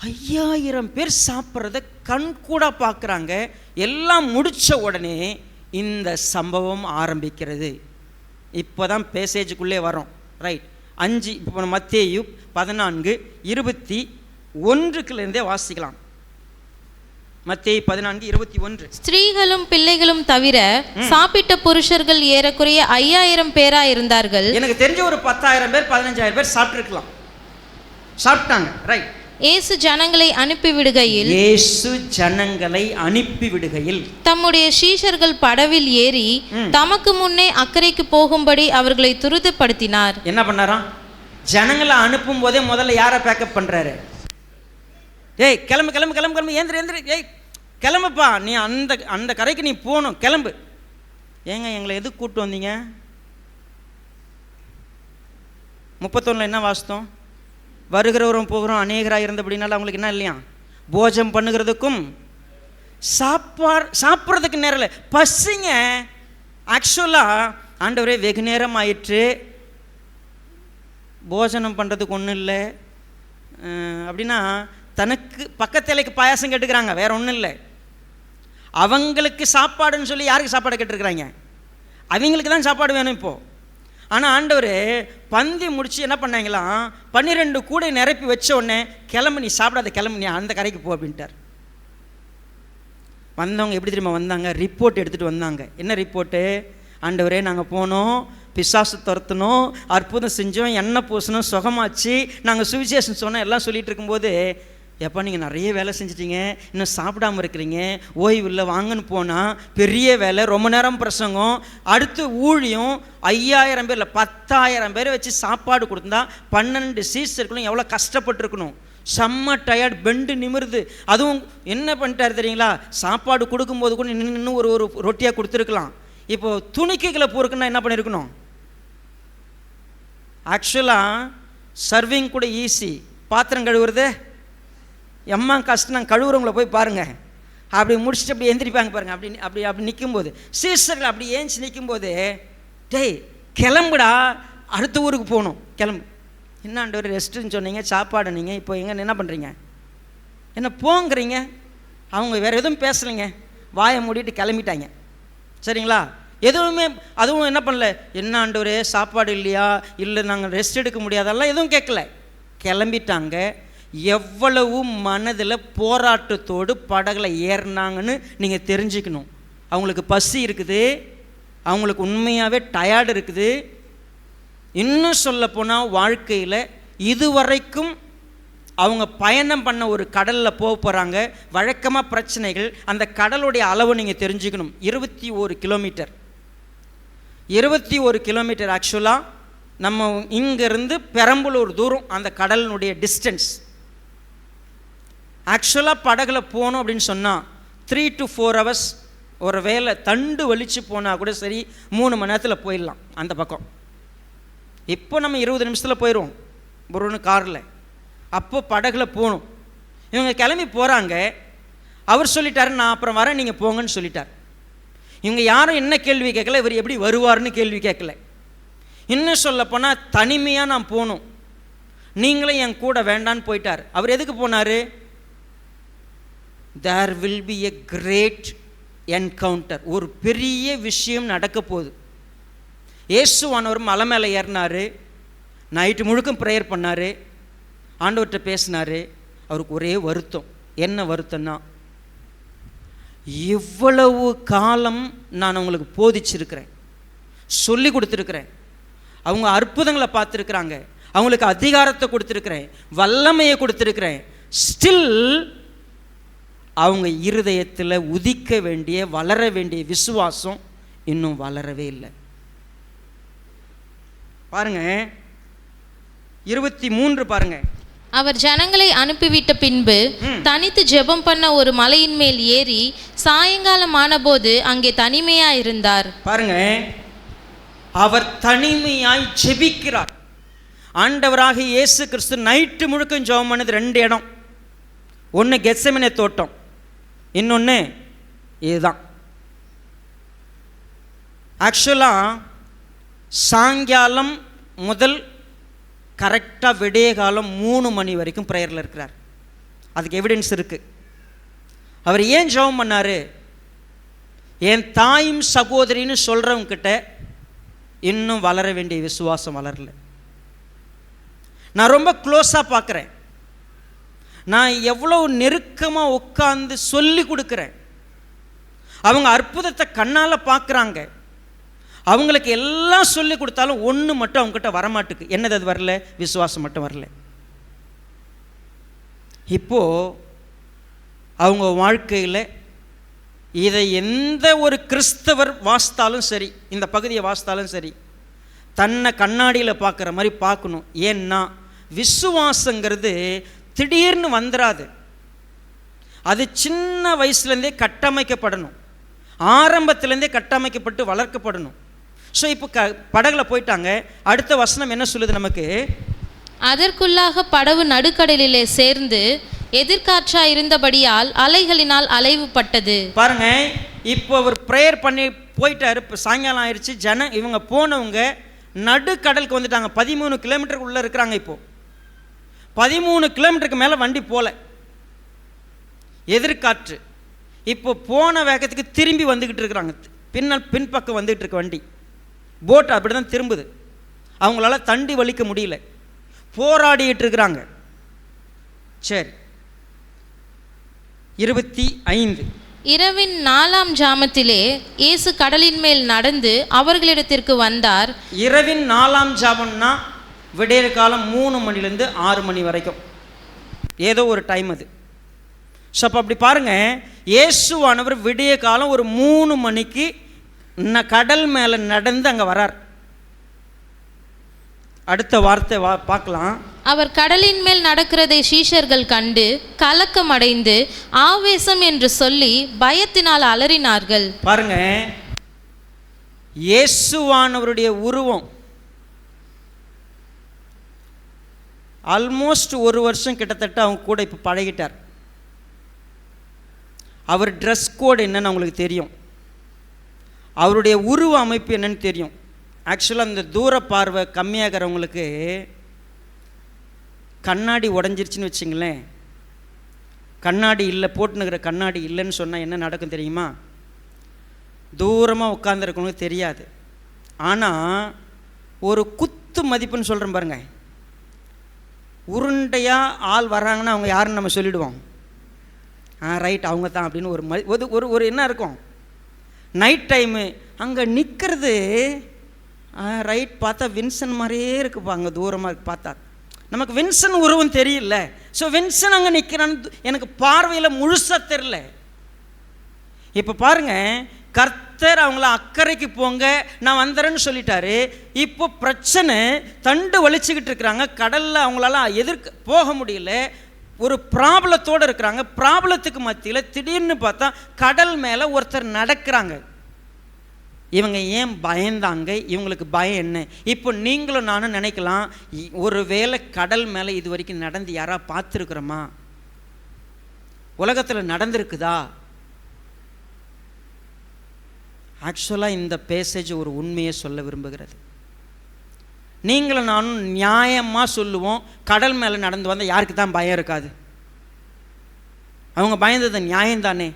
A: 5000 பேர் சாப்பிட்றத கண் கூட பார்க்குறாங்க. எல்லாம் முடித்த உடனே இந்த சம்பவம் ஆரம்பிக்கிறது. இப்போ தான் பேசேஜுக்குள்ளே வரோம். ரைட். 5 இப்போ மத்தேயு 14:21 வாசிக்கலாம். மத்தேயு 14:21.
B: ஸ்திரீகளும் பிள்ளைகளும் தவிர சாப்பிட்ட புருஷர்கள் ஏறக்குறைய 5000 பேரா இருந்தார்கள்.
A: எனக்கு தெரிஞ்ச ஒரு 10,000 பேர் 15,000 பேர் சாப்பிட்டுருக்கலாம், சாப்பிட்டாங்க. ரைட்.
B: இயேசு ஜனங்களை அனுப்பிவிடுகையில்
A: தம்முடைய
B: சீஷர்கள் படவில் ஏறி தமக்கு முன்னே அக்கறைக்கு போகும்படி அவர்களை துரிதப்படுத்தினார்.
A: என்ன பண்ணாராம்? ஜனங்களை அனுப்பும் போதே முதல்ல யாரை பேக்கப் பண்றாரு? ஏய் கிளம்பு கிளம்பு கிளம்பு கிளம்பு, ஏந்திரு, ஏய் கிளம்புப்பா, நீ அந்த கரைக்கு நீ போகணும், கிளம்பு. ஏங்க எங்களை எதுக்கு கூப்பிட்டு வந்தீங்க? 31 என்ன வாசித்தோம்? வருகிறவரும் போகிறோம் அநேகராக இருந்தபடினால அவங்களுக்கு என்ன இல்லையா? போஜனம் பண்ணுகிறதுக்கும் சாப்பிட்றதுக்கு நேரம் இல்லை, பசிங்க. ஆக்சுவலாக ஆண்டவரே வெகு நேரம் ஆயிற்று, போஜனம் பண்ணுறதுக்கு ஒன்றும் இல்லை அப்படின்னா தனக்கு பக்கத்து இலைக்கு பாயாசம் கேட்டுக்கிறாங்க, வேற ஒன்றும் இல்லை. அவங்களுக்கு சாப்பாடுன்னு சொல்லி யாருக்கு சாப்பாடு கேட்டுருக்குறாங்க? அவங்களுக்கு தான் சாப்பாடு வேணும் இப்போது. ஆனால் ஆண்டவர் பந்தி முடித்து என்ன பண்ணாங்களாம், 12 கூடை நிரப்பி வச்ச உடனே கிளம்பு, நீ சாப்பிடாத, கிளம்பு, நீ அந்த கரைக்கு போ அப்படின்ட்டார். வந்தவங்க எப்படி தெரியுமா வந்தாங்க? ரிப்போர்ட் எடுத்துகிட்டு வந்தாங்க. என்ன ரிப்போர்ட்டு? ஆண்டவரே நாங்கள் போனோம், பிசாசு துரத்தணும், அற்புதம் செஞ்சோம், எண்ணெய் பூசணும், சுகமாச்சு, நாங்கள் சுவிசேஷன் சொன்னோம், எல்லாம் சொல்லிகிட்டு இருக்கும்போது, எப்போ நீங்கள் நிறைய வேலை செஞ்சிட்டீங்க, இன்னும் சாப்பிடாமல் இருக்கிறீங்க, ஓய்வு இல்லை, வாங்கன்னு போனால் பெரிய வேலை, ரொம்ப நேரம் பிரசங்கம், அடுத்து ஊழியம், 5000 பேர் இல்லை 10,000 பேரை வச்சு சாப்பாடு கொடுத்தா 12 சீசர்களும் எவ்வளோ கஷ்டப்பட்டுருக்கணும். செம்ம டயர்ட், பெண்டு நிமிருது. அதுவும் என்ன பண்ணிட்டார் தெரியுங்களா? சாப்பாடு கொடுக்கும்போது கூட இன்னும் ஒரு ரொட்டியாக கொடுத்துருக்கலாம். இப்போது துணிக்கைகளை பொறுக்குன்னா என்ன பண்ணியிருக்கணும்? ஆக்சுவலாக சர்விங் கூட ஈஸி, பாத்திரம் கழுவுறது எம்மா கஷ்டம். நாங்கள் கழுவுறவங்கள போய் பாருங்கள், அப்படி முடிச்சுட்டு அப்படி எந்திரிப்பாங்க பாருங்கள். அப்படி நிற்கும்போது சீசர்கள் அப்படி ஏஞ்சி நிற்கும்போது, டேய் கிளம்புடா, அடுத்த ஊருக்கு போகணும், கிளம்பு. என்ன ஆண்டவர் ரெஸ்ட்டுன்னு சொன்னீங்க, சாப்பாடு நீங்கள் இப்போ எங்கே என்ன பண்ணுறீங்க, என்ன போங்கிறீங்க? அவங்க வேறு எதுவும் பேசலைங்க, வாயை மூடிட்டு கிளம்பிட்டாங்க. சரிங்களா? எதுவுமே அதுவும் என்ன பண்ணல, என்ன ஆண்டவரே சாப்பாடு இல்லையா, இல்லை நாங்கள் ரெஸ்ட் எடுக்க முடியாதெல்லாம் எதுவும் கேட்கல, கிளம்பிட்டாங்க. எவ்வளவு மனதில் போராட்டத்தோடு படகுல ஏறினாங்கன்னு நீங்கள் தெரிஞ்சுக்கணும். அவங்களுக்கு பசி இருக்குது, அவங்களுக்கு உண்மையாகவே டயர்டு இருக்குது. இன்னும் சொல்லப்போனால் வாழ்க்கையில் இதுவரைக்கும் அவங்க பயணம் பண்ண ஒரு கடலில் போக போகிறாங்க. வழக்கமாக பிரச்சனைகள், அந்த கடலுடைய அளவு நீங்கள் தெரிஞ்சுக்கணும். 21 கிலோமீட்டர். 21 கிலோமீட்டர் ஆக்சுவலாக நம்ம இங்கேருந்து பெரம்பலூர் தூரம் அந்த கடலினுடைய டிஸ்டன்ஸ். ஆக்சுவலாக படகுல போகணும் அப்படின்னு சொன்னால் 3 to 4 hours, ஒரு வேளை தண்டு வலிச்சு போனால் கூட சரி 3 மணி நேரத்தில் போயிடலாம் அந்த பக்கம். இப்போ நம்ம 20 நிமிஷத்தில் போயிடுவோம் ஒரு காரில். அப்போ படகுல போகணும். இவங்க கிளம்பி போகிறாங்க. அவர் சொல்லிட்டாரு, நான் அப்புறம் வரேன், நீங்கள் போங்கன்னு சொல்லிட்டார். இவங்க யாரும் என்ன கேள்வி கேட்கல, இவர் எப்படி வருவார்னு கேள்வி கேட்கல. இன்னும் சொல்லப்போனால் தனிமையாக நான் போகணும், நீங்களும் என் கூட வேண்டான்னு போயிட்டார். அவர் எதுக்கு போனார்? There will be a great encounter. ஒரு பெரிய விஷயம் நடக்க போகுது. இயேசுவானவர் மலை மேலே ஏறினார், நைட்டு முழுக்கும் ப்ரேயர் பண்ணார், ஆண்டவர்கிட்ட பேசினார். அவருக்கு ஒரே வருத்தம். என்ன வருத்தம்னா, இவ்வளவு காலம் நான் அவங்களுக்கு போதிச்சிருக்கிறேன், சொல்லி கொடுத்துருக்கிறேன், அவங்க அற்புதங்களை பார்த்துருக்குறாங்க, அவங்களுக்கு அதிகாரத்தை கொடுத்துருக்கிறேன், வல்லமையை கொடுத்துருக்கிறேன். ஸ்டில் அவங்க இருதயத்தில் உதிக்க வேண்டிய வளர வேண்டிய விசுவாசம் இன்னும் வளரவே இல்லை. பாருங்க 23 பாருங்க.
B: அவர் ஜனங்களை அனுப்பிவிட்ட பின்பு தனித்து ஜெபம் பண்ண ஒரு மலையின் மேல் ஏறி சாயங்காலம் ஆனபோது அங்கே தனிமையா இருந்தார்.
A: பாருங்க, அவர் தனிமையாய் ஜெபிக்கிறார். ஆண்டவராக இயேசு கிறிஸ்து நைட்டு முழுக்க ஜெபம் பண்ணது 2 இடம். ஒன்று கெத்செமனே தோட்டம், இன்னொன்று இதுதான். ஆக்சுவலாக சாயங்காலம் முதல் கரெக்டாக விடிய காலம் 3 மணி வரைக்கும் ப்ரேயரில் இருக்கிறார். அதுக்கு எவிடன்ஸ் இருக்குது. அவர் ஏன் ஜெபம் பண்ணார்? என் தாயும் சகோதரின்னு சொல்கிறவங்க கிட்ட இன்னும் வளர வேண்டிய விசுவாசம் வளரல. நான் ரொம்ப க்ளோஸாக பார்க்குறேன். நான் எவ்வளோ நெருக்கமாக உட்காந்து சொல்லி கொடுக்குறேன். அவங்க அற்புதத்தை கண்ணால் பார்க்குறாங்க. அவங்களுக்கு எல்லாம் சொல்லி கொடுத்தாலும் ஒன்று மட்டும் அவங்ககிட்ட வரமாட்டுக்கு. என்னது அது வரல? விசுவாசம் மட்டும் வரல. இப்போது அவங்க வாழ்க்கையில் இதை எந்த ஒரு கிறிஸ்தவர் வாசித்தாலும் சரி, இந்த பகுதியை வாசித்தாலும் சரி, தன்னை கண்ணாடியில் பார்க்குற மாதிரி பார்க்கணும். ஏன்னா விசுவாசங்கிறது திடீர்னு வந்துடாது. அது சின்ன வயசுலேருந்தே கட்டமைக்கப்படணும், ஆரம்பத்துலேருந்தே கட்டமைக்கப்பட்டு வளர்க்கப்படணும். ஸோ இப்போ படகுல போயிட்டாங்க. அடுத்த வசனம் என்ன சொல்லுது நமக்கு?
B: அதற்குள்ளாக படகு நடுக்கடலிலே சேர்ந்து எதிர்காற்றா இருந்தபடியால் அலைகளினால் அலைவுபட்டது.
A: பாருங்க, இப்போ அவர் ப்ரேயர் பண்ணி போயிட்டாரு. இப்போ சாயங்காலம் ஆயிடுச்சு. இவங்க போனவங்க நடுக்கடலுக்கு வந்துட்டாங்க. 13 கிலோமீட்டருக்கு உள்ளே இருக்கிறாங்க. இப்போது 13 கிலோமீட்டருக்கு மேலே வண்டி போகல, எதிர்காற்று. இப்போ போன வேகத்துக்கு திரும்பி வந்துக்கிட்டு இருக்கிறாங்க. பின்பக்கம் வந்துக்கிட்டு இருக்க வண்டி, போட் அப்படி தான் திரும்புது. அவங்களால தண்டி வலிக்க முடியல, போராடிட்டு இருக்கிறாங்க. சரி, 25.
B: இரவின் 4ஆம் ஜாமத்திலே இயேசு கடலின் மேல் நடந்து அவர்களிடத்திற்கு வந்தார்.
A: இரவின் 4ஆம் ஜாமம்னா விடியற் காலம் 3 மணிலேருந்து 6 மணி வரைக்கும் ஏதோ ஒரு டைம் அது. ஸோ அப்போ அப்படி பாருங்கள், இயேசுவானவர் விடிய காலம் ஒரு 3 மணிக்கு கடல் மேலே நடந்து அங்கே வரார். அடுத்த வார்த்தை பார்க்கலாம்.
B: அவர் கடலின் மேல் நடக்கிறதை சீஷர்கள் கண்டு கலக்கம் அடைந்து ஆவேசம் என்று சொல்லி பயத்தினால் அலறினார்கள்.
A: பாருங்க, இயேசுவானவருடைய உருவம் ஆல்மோஸ்ட் 1 வருஷம் கிட்டத்தட்ட அவங்க கூட இப்போ பழகிட்டார். அவர் ட்ரெஸ் கோடு என்னன்னு அவங்களுக்கு தெரியும், அவருடைய உருவ அமைப்பு என்னன்னு தெரியும். ஆக்சுவலாக அந்த தூர பார்வை கம்மியாகிறவங்களுக்கு கண்ணாடி உடஞ்சிருச்சுன்னு வச்சுங்களேன், கண்ணாடி இல்லை, போட்டுனுக்கிற கண்ணாடி இல்லைன்னு சொன்னால் என்ன நடக்கும் தெரியுமா? தூரமாக உட்காந்துருக்கவங்களுக்கு தெரியாது. ஆனால் ஒரு குத்து மதிப்புன்னு சொல்கிறேன் பாருங்கள், உருண்டையாக ஆள் வர்றாங்கன்னா அவங்க யாருன்னு நம்ம சொல்லிவிடுவோம். ரைட், அவங்க தான் அப்படின்னு ஒரு என்ன இருக்கும். நைட் டைமு அங்கே நிற்கிறது ரைட், பார்த்தா வின்சன் மாதிரியே இருக்குப்பா, அங்கே தூரமாக இருக்கு. பார்த்தா நமக்கு வின்சன் உருவம் தெரியல. ஸோ வின்சன் அங்கே நிற்கிறான்னு எனக்கு பார்வையில் முழுசாக தெரில. இப்போ பாருங்கள், கர்த்தர் அவங்கள அக்கறைக்கு போங்க நான் வந்துறேன்னு சொல்லிட்டாரு. இப்போ பிரச்சனை, தண்டு வலிச்சுக்கிட்டு இருக்கிறாங்க, கடலில் அவங்களால போக முடியல, ஒரு ப்ராப்ளத்தோடு இருக்கிறாங்க. ப்ராப்ளத்துக்கு மத்தியில் திடீர்னு பார்த்தா கடல் மேலே ஒருத்தர் நடக்கிறாங்க. இவங்க ஏன் பயந்தாங்க? இவங்களுக்கு பயம் என்ன? இப்போ நீங்களும் நானும் நினைக்கலாம், ஒரு வேளை கடல் மேலே இது வரைக்கும் நடந்து யாராவது பார்த்துருக்குறோமா? உலகத்தில் நடந்திருக்குதா? ஆக்சுவலாக இந்த பேசேஜ் ஒரு உண்மையை சொல்ல விரும்புகிறது. நீங்களும் நானும் நியாயமாக சொல்லுவோம், கடல் மேலே நடந்து வந்தால் யாருக்கு தான் பயம் இருக்காது? அவங்க பயந்தது நியாயம்தானே?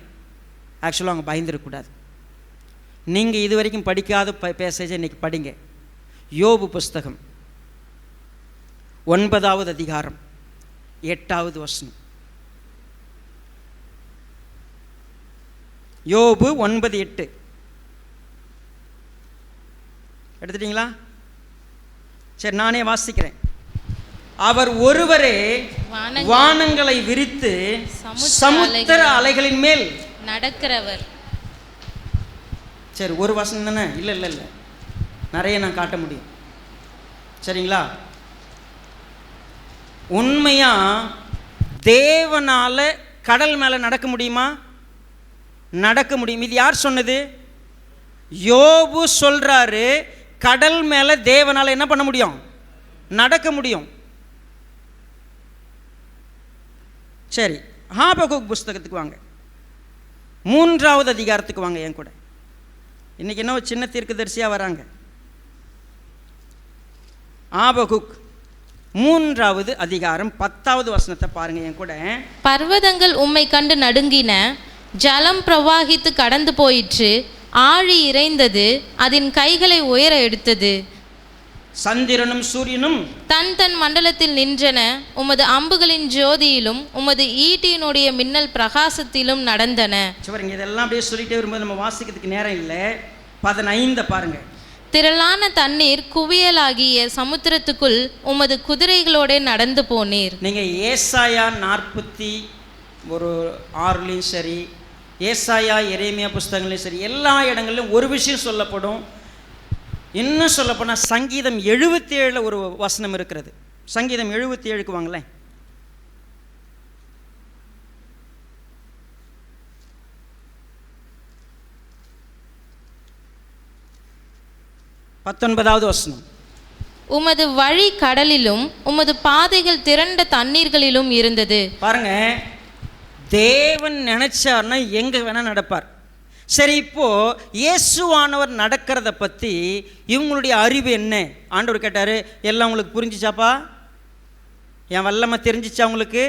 A: ஆக்சுவலாக அவங்க பயந்துருக்கக்கூடாது. நீங்கள் இது வரைக்கும் படிக்காத பேசேஜை இன்றைக்கி படிங்க. யோபு புஸ்தகம் 9வது அதிகாரம் 8வது வசனம். யோபு 9:8 எடுத்துட்டீங்களா? சரி, நானே வாசிக்கிறேன். அவர் ஒருவரே வானங்களை விரித்து சமுத்திர அலைகளின் மேல்
B: நடக்கிறவர்.
A: சரி, ஒரு வசனம் தானே? இல்லை இல்லை இல்லை, நிறைய நான் காட்ட முடியும். சரிங்களா? உண்மையாக தேவனால் கடல் மேலே நடக்க முடியுமா? நடக்க முடியும். இது யார் சொன்னது? யோபு சொல்கிறாரு, கடல் மேலே தேவனால் என்ன பண்ண முடியும்? நடக்க முடியும். சரி, ஆபகுக் புஸ்தகத்துக்கு வாங்க, 3வது அதிகாரத்துக்கு வாங்க என் கூட. இன்றைக்கி என்ன சின்ன தீர்க்கதரிசியாக வராங்க. ஆபகுக் 3வது அதிகாரம் 10வது வசனத்தை பாருங்க என் கூட.
B: பர்வதங்கள் உம்மை கண்டு நடுங்கின, ஜலம் பிரவாகித்து கடந்து போயிற்று, ஆழி இறைந்தது, அதன் கைகளை உயர எடுத்தது.
A: சந்திரனும் சூரியனும்
B: தன் தன் மண்டலத்தில் நின்றன, உமது அம்புகளின் ஜோதியிலும் உமது ஈட்டியினுடைய மின்னல் பிரகாசத்திலும் நடந்தன.
A: சரிங்க, இதெல்லாம் அப்படியே சொல்லிட்டே வரும்போது நம்ம வாசிக்கிறதுக்கு நேரம் இல்லை. 15 பாருங்க.
B: திரளான தண்ணீர் குவியலாகிய சமுத்திரத்துக்குள் உமது குதிரைகளோட நடந்து போனீர். நீங்கள்
A: ஏசாயா 46 சரி, ஏசாயா எரேமியா புஸ்தகங்களையும் சரி, எல்லா இடங்களிலும் ஒரு விஷயம் சொல்லப்படும். இன்னும் சொல்லப்போனால் சங்கீதம் 77 ஒரு வசனம் இருக்கிறது. சங்கீதம் 77க்கு வாங்களேன். பத்தொன்பதாவது வசனம்.
B: உமது வழி கடலிலும் உமது பாதைகள் திரண்ட தண்ணீர்களிலும் இருந்தது. பாருங்க,
A: தேவன் நினைச்சார்னா எங்க வேணா நடப்பார். சரி, இப்போ இயேசுவானவர் நடக்கிறத பற்றி இவங்களுடைய அறிவு என்ன? ஆண்டவர் கேட்டார், எல்லாம் உங்களுக்கு புரிஞ்சிச்சாப்பா? என் வல்லமை தெரிஞ்சிச்சா? உங்களுக்கு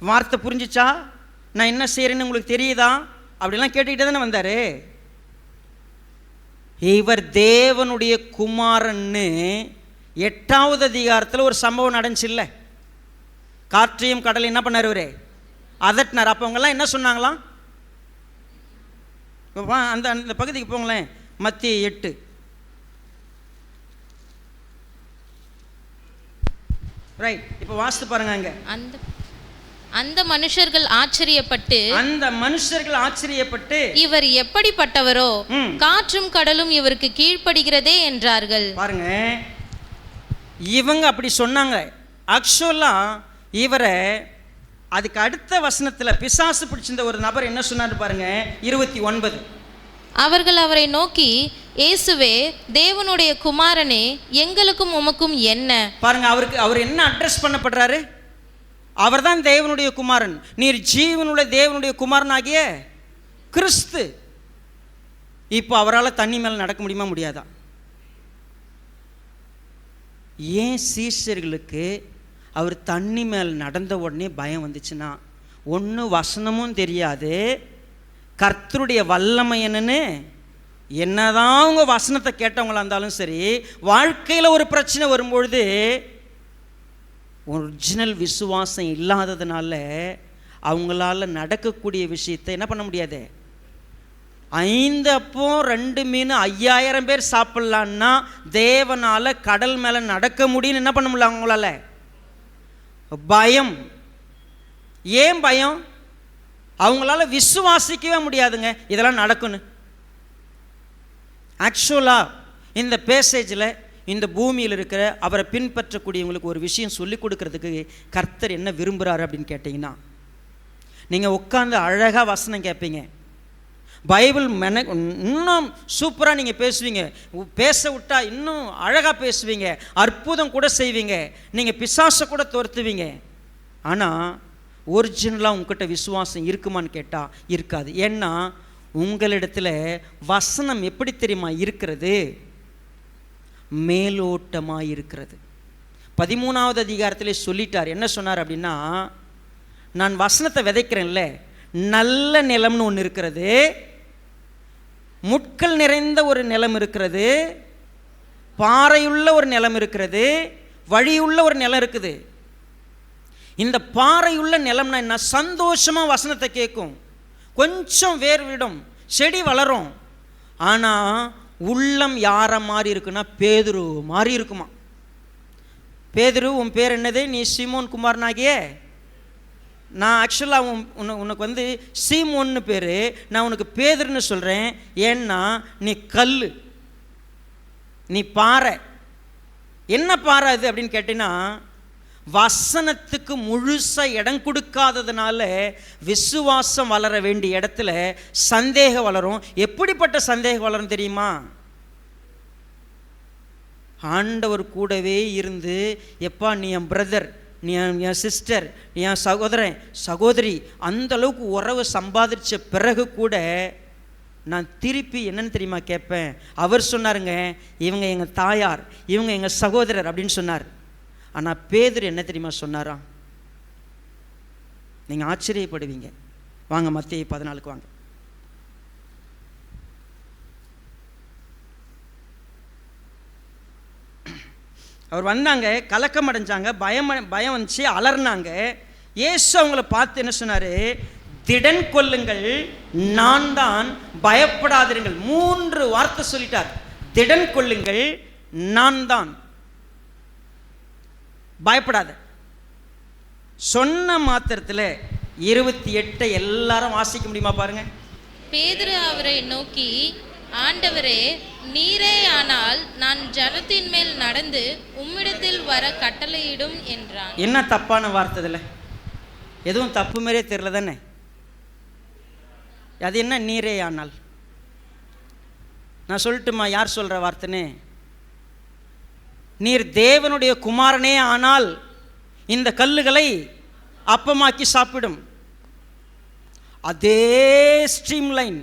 A: வார்த்தை புரிஞ்சிச்சா? நான் என்ன செய்கிறேன்னு உங்களுக்கு தெரியுதா? அப்படிலாம் கேட்டுக்கிட்டே தானே வந்தார். இவர் தேவனுடைய குமாரன்னு 8வது அதிகாரத்தில் ஒரு சம்பவம் நடந்துச்சு. காற்றையும் கடலை என்ன பண்ணார்? இவர் அதட்டினார். அப்போ அவங்கெல்லாம் என்ன சொன்னாங்களாம்? அந்த அந்த பகுதிக்கு போங்களேன். மத்திய 8. ரைட், இப்போ வாசித்து பாருங்க. அங்க
B: அந்த மனுஷர்கள் ஆச்சரியப்பட்டு இவர் எப்படிப்பட்டவரோ, காற்றும் கடலும் இவருக்கு கீழ்ப்படுகிறதே என்றார்கள்.
A: பாருங்க, இவங்க அப்படி சொன்னாங்க. ஆக்சுவலா இவரை அதுக்கு அடுத்த வசனத்தில் பிசாசு பிடிச்சிருந்த ஒரு நபர் என்ன சொன்னார் பாருங்க. 29.
B: அவர்கள் அவரை நோக்கி, இயேசுவே, தேவனுடைய குமாரனே, எங்களுக்கும் உமக்கும் என்ன?
A: பாருங்க, அவர் என்ன அட்ரஸ் பண்ணப்படுறாரு? அவர் தான் தேவனுடைய குமாரன். நீர் ஜீவனுடைய தேவனுடைய குமாரன் ஆகிய கிறிஸ்து. இப்போ அவரால் தண்ணி மேலே நடக்க முடியுமா? முடியாதா? ஏன் சீஷர்களுக்கு அவர் தண்ணி மேல் நடந்த உடனே பயம் வந்துச்சுன்னா, ஒன்று வசனமும் தெரியாது, கர்த்தருடைய வல்லமை என்னன்னு என்னதான் அவங்க வசனத்தை கேட்டவங்களா இருந்தாலும் சரி, வாழ்க்கையில் ஒரு பிரச்சனை வரும்பொழுது ஒரிஜினல் விசுவாசம் இல்லாததுனால அவங்களால நடக்கக்கூடிய விஷயத்தை என்ன பண்ண முடியாது. 5 அப்பம் 2 மீன் 5000 பேர் சாப்பிட்லான்னா தேவனால் கடல் மேலே நடக்க முடியும்னு என்ன பண்ண முடியல அவங்களால? பயம். ஏன் பயம்? அவங்களால விசுவாசிக்கவே முடியாதுங்க இதெல்லாம் நடக்குன்னு. ஆக்சுவலாக இந்த பேசேஜில் இந்த பூமியில் இருக்கிற அவரை பின்பற்றக்கூடியவங்களுக்கு ஒரு விஷயம் சொல்லிக் கொடுக்கறதுக்கு கர்த்தர் என்ன விரும்புகிறாரு அப்படின்னு கேட்டிங்கன்னா, நீங்கள் உட்காந்து அழகாக வசனம் கேட்பீங்க, பைபிள் இன்னும் சூப்பராக நீங்கள் பேசுவீங்க, பேச விட்டா இன்னும் அழகாக பேசுவீங்க, அற்புதம் கூட செய்வீங்க, நீங்கள் பிசாசை கூட துரத்துவீங்க. ஆனால் ஒரிஜினலாக உங்ககிட்ட விசுவாசம் இருக்குமான்னு கேட்டால் இருக்காது. ஏன்னா உங்களிடத்தில் வசனம் எப்படி தெரியுமா இருக்கிறது? மேலோட்டமாக இருக்கிறது. 13வது அதிகாரத்திலே சொல்லிட்டார். என்ன சொன்னார் அப்படின்னா, நான் வசனத்தை விதைக்கிறேன்ல, நல்ல நிலம்னு ஒன்று இருக்கிறது, முட்கள் நிறைந்த ஒரு நிலம் இருக்கிறது, பாறையுள்ள ஒரு நிலம் இருக்கிறது, வழியுள்ள ஒரு நிலம் இருக்குது. இந்த பாறையுள்ள நிலம்னா என்ன? சந்தோஷமாக வசனத்தை கேட்கும், கொஞ்சம் வேர் விடும், செடி வளரும். ஆனால் உள்ளம் யாரை மாதிரி இருக்குன்னா பேதுரு மாதிரி இருக்குமா. பேதுரு, உன் பேர் என்னது? நீ சீமோன் குமாரனாகிய. நான் ஆக்சுவலாக உனக்கு வந்து சீமோன்னு பேர், நான் உனக்கு பேதுருன்னு சொல்கிறேன். ஏன்னா நீ கல், நீ பாறை. என்ன பாறை அது அப்படின்னு கேட்டீங்கன்னா, வசனத்துக்கு முழுசாக இடம் கொடுக்காததுனால விசுவாசம் வளர வேண்டிய இடத்துல சந்தேகம் வளரும். எப்படிப்பட்ட சந்தேகம் வளரும் தெரியுமா? ஆண்டவர் கூடவே இருந்து, எப்பா நீ என் பிரதர், நீ என் சிஸ்டர், நீ என் சகோதரன் சகோதரி, அந்த அளவுக்கு உறவு சம்பாதிச்ச பிறகு கூட நான் திருப்பி என்னன்னு தெரியுமா கேட்பேன்? அவர் சொன்னாருங்க, இவங்க எங்கள் தாயார், இவங்க எங்கள் சகோதரர் அப்படின்னு சொன்னார். ஆனால் பேதுரு என்ன தெரியுமா சொன்னாராம்? நீங்கள் ஆச்சரியப்படுவீங்க. வாங்க மத்தேயு 14 வாங்க. அவர் வந்தாங்க, கலக்கம் அடைஞ்சாங்க, பயம் வந்துச்சு, அலர்னாங்க. இயேசு அவங்கள பார்த்து என்ன சொன்னார்? திடன் கொள்ளுங்கள், நான் தான், பயப்படாதிருங்கள். 3 வார்த்தை சொல்லிட்டார். திடன் கொள்ளுங்கள், நான் தான், பயப்படாத. சொன்ன மாத்திரத்தில் 28 எல்லாரும் வாசிக்க முடியுமா பாருங்க.
B: பேதுரு அவரை நோக்கி, ஆண்டவரே, நீரே ஆனால் நான் ஜலத்தின் மேல் நடந்து உம்மிடத்தில் வர கட்டளையிடும் என்றான்.
A: என்ன தப்பான வார்த்தை இதில்? எதுவும் தப்பு மாதிரியே தெரியல தானே? அது என்ன நீரே ஆனால்? நான் சொல்லட்டுமா யார் சொல்கிற வார்த்தைன்னு? நீர் தேவனுடைய குமாரனே ஆனால் இந்த கல்லுகளை அப்பமாக்கி சாப்பிடும். அதே ஸ்ட்ரீம் லைன்.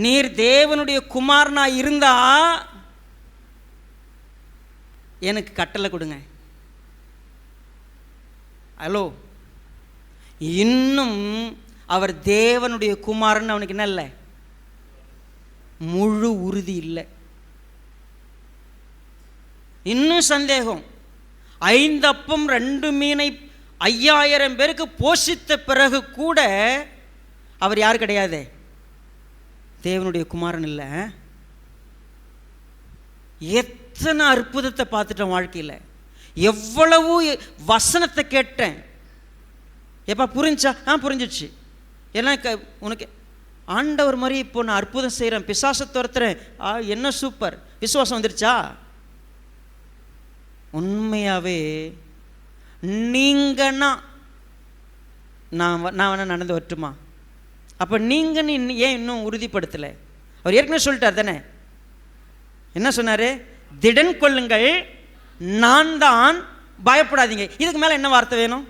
A: நீர் தேவனுடைய குமாரனா இருந்தா எனக்கு கட்டளை கொடுங்க. ஹலோ, இன்னும் அவர் தேவனுடைய குமாரன் அவனுக்கு என்ன இல்லை? முழு உறுதி இல்லை. இன்னும் சந்தேகம். 5 அப்பம் 2 மீனை 5000 பேருக்கு போஷித்த பிறகு கூட அவர் யார் கிடையாது? தேவனுடைய குமாரன் இல்லை. எத்தனை அற்புதத்தை பார்த்துட்டேன் வாழ்க்கையில், எவ்வளவு வசனத்தை கேட்டேன். எப்போ புரிஞ்சா? புரிஞ்சிடுச்சு. ஏன்னா உனக்கு ஆண்டவர் மாதிரி இப்போ நான் அற்புதம் செய்கிறேன், பிசாசை துரத்துறேன், என்ன சூப்பர், விசுவாசம் வந்துருச்சா? உண்மையாகவே நீங்கன்னா நான் வேணா நடந்து வரட்டுமா? அப்போ நீங்கன்னு ஏன் இன்னும் உறுதிப்படுத்தலை? அவர் ஏற்கனவே சொல்லிட்டார் தானே. என்ன சொன்னார்? திடன் கொள்ளுங்கள், நான் தான், பயப்படாதீங்க. இதுக்கு மேலே என்ன வார்த்தை வேணும்?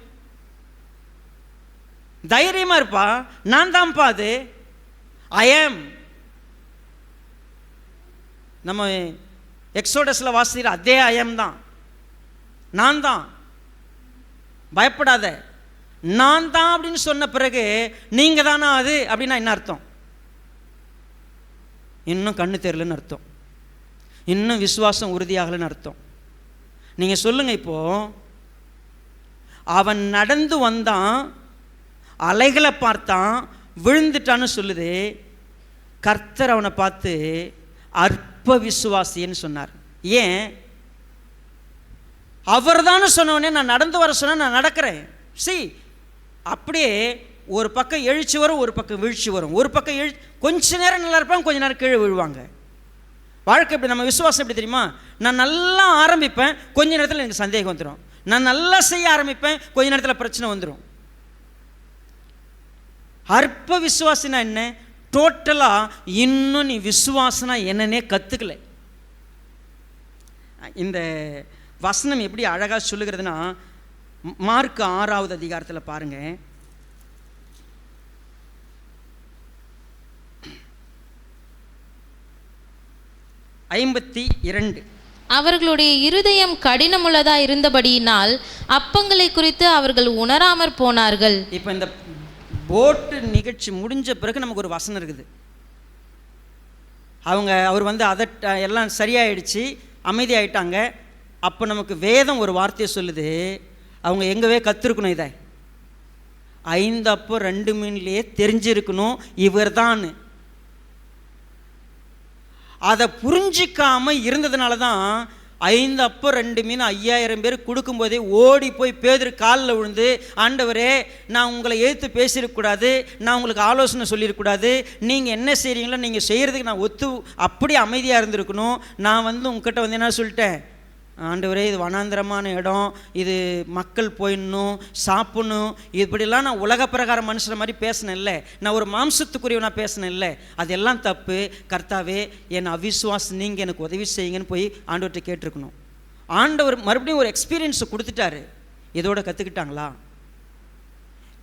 A: தைரியமாக இருப்பா, நான் தான்ப்பா அது, ஐ ஆம். நம்ம எக்ஸோடஸில் வாசிக்கிற அதே ஐ ஆம் தான், நான் தான், பயப்படாத, நான் தான் அப்படின்னு சொன்ன பிறகு நீங்கள் தானா அது அப்படின்னா என்ன அர்த்தம்? இன்னும் கண்ணு தெரியலன்னு அர்த்தம், இன்னும் விசுவாசம் உறுதியாகலன்னு அர்த்தம். நீங்கள் சொல்லுங்கள், இப்போ அவன் நடந்து வந்தான், அலைகளை பார்த்தான், விழுந்துட்டான்னு சொல்லுது. கர்த்தர் அவனை பார்த்து அற்ப விசுவாசின்னு சொன்னார். ஏன்? அவர் தானே சொன்னவனே நான் நடந்து வர சொன்ன நான் நடக்கிறேன். அப்படியே ஒரு பக்கம் எழுச்சி வரும், ஒரு பக்கம் வீழ்ச்சி வரும். ஒரு பக்கம் கொஞ்ச நேரம் நல்லா இருப்பாங்க, கொஞ்ச நேரம் கீழே விழுவாங்க. வாழ்க்கை எப்படி? நம்ம விசுவாசம் எப்படி தெரியுமா? நான் நல்லா ஆரம்பிப்பேன், கொஞ்ச நேரத்தில் எனக்கு சந்தேகம் வந்துடும். நான் நல்லா செய்ய ஆரம்பிப்பேன், கொஞ்ச நேரத்தில் பிரச்சனை வந்துடும். அற்ப விசுவாசினா என்ன? டோட்டலாக இன்னும் நீ விசுவாசனா என்னன்னே கற்றுக்கல. இந்த வசனம் எப்படி அழகாக சொல்லுகிறதுனா, மார்க் 6வது அதிகாரத்தில் பாருங்க. (52)
B: அவர்களுடைய இருதயம் கடினமுள்ளதா இருந்தபடியினால் அப்பங்களை குறித்து அவர்கள் உணராமற் போனார்கள்.
A: இப்போ இந்த போட்டு நிகழ்ச்சி முடிஞ்ச பிறகு நமக்கு ஒரு வசனம் இருக்குது. அவர் அதை எல்லாம் சரியாயிடுச்சு, அமைதியாயிட்டாங்க. அப்போ நமக்கு வேதம் ஒரு வார்த்தையை சொல்லுது, அவங்க எங்கவே கற்றுருக்கணும். இதை 5 அப்பம் 2 மீன்லேயே தெரிஞ்சிருக்கணும் இவர் தான். அதை புரிஞ்சிக்காம இருந்ததுனால தான் 5 அப்பம் 2 மீன் 5000 பேர் கொடுக்கும்போதே ஓடி போய் பேதுரு காலில் விழுந்து, ஆண்டவரே, நான் உங்களை எதிர்த்து பேசியிருக்கக்கூடாது, நான் உங்களுக்கு ஆலோசனை சொல்லியிருக்கக்கூடாது, நீங்கள் என்ன செய்கிறீங்களோ நீங்கள் செய்கிறதுக்கு நான் அப்படியே அமைதியாக இருந்திருக்கணும். நான் உங்ககிட்ட என்ன சொல்லிட்டேன்? ஆண்டவரே, இது வனாந்திரமான இடம், இது மக்கள் போயிடணும், சாப்பிடணும், இப்படிலாம் நான் உலக பிரகார மனுஷனை மாதிரி பேசினேன்ல, நான் ஒரு மாம்சத்துக்குரியவனா பேசினேன்ல, அதெல்லாம் தப்பு. கர்த்தாவே, என் அவிசுவாசம் நீங்கள் எனக்கு உதவி செய்யுங்கன்னு போய் ஆண்டவர்கிட்ட கேட்டிருக்கணும். ஆண்டவர் மறுபடியும் ஒரு எக்ஸ்பீரியன்ஸை கொடுத்துட்டாரு. இதோட கற்றுக்கிட்டாங்களா?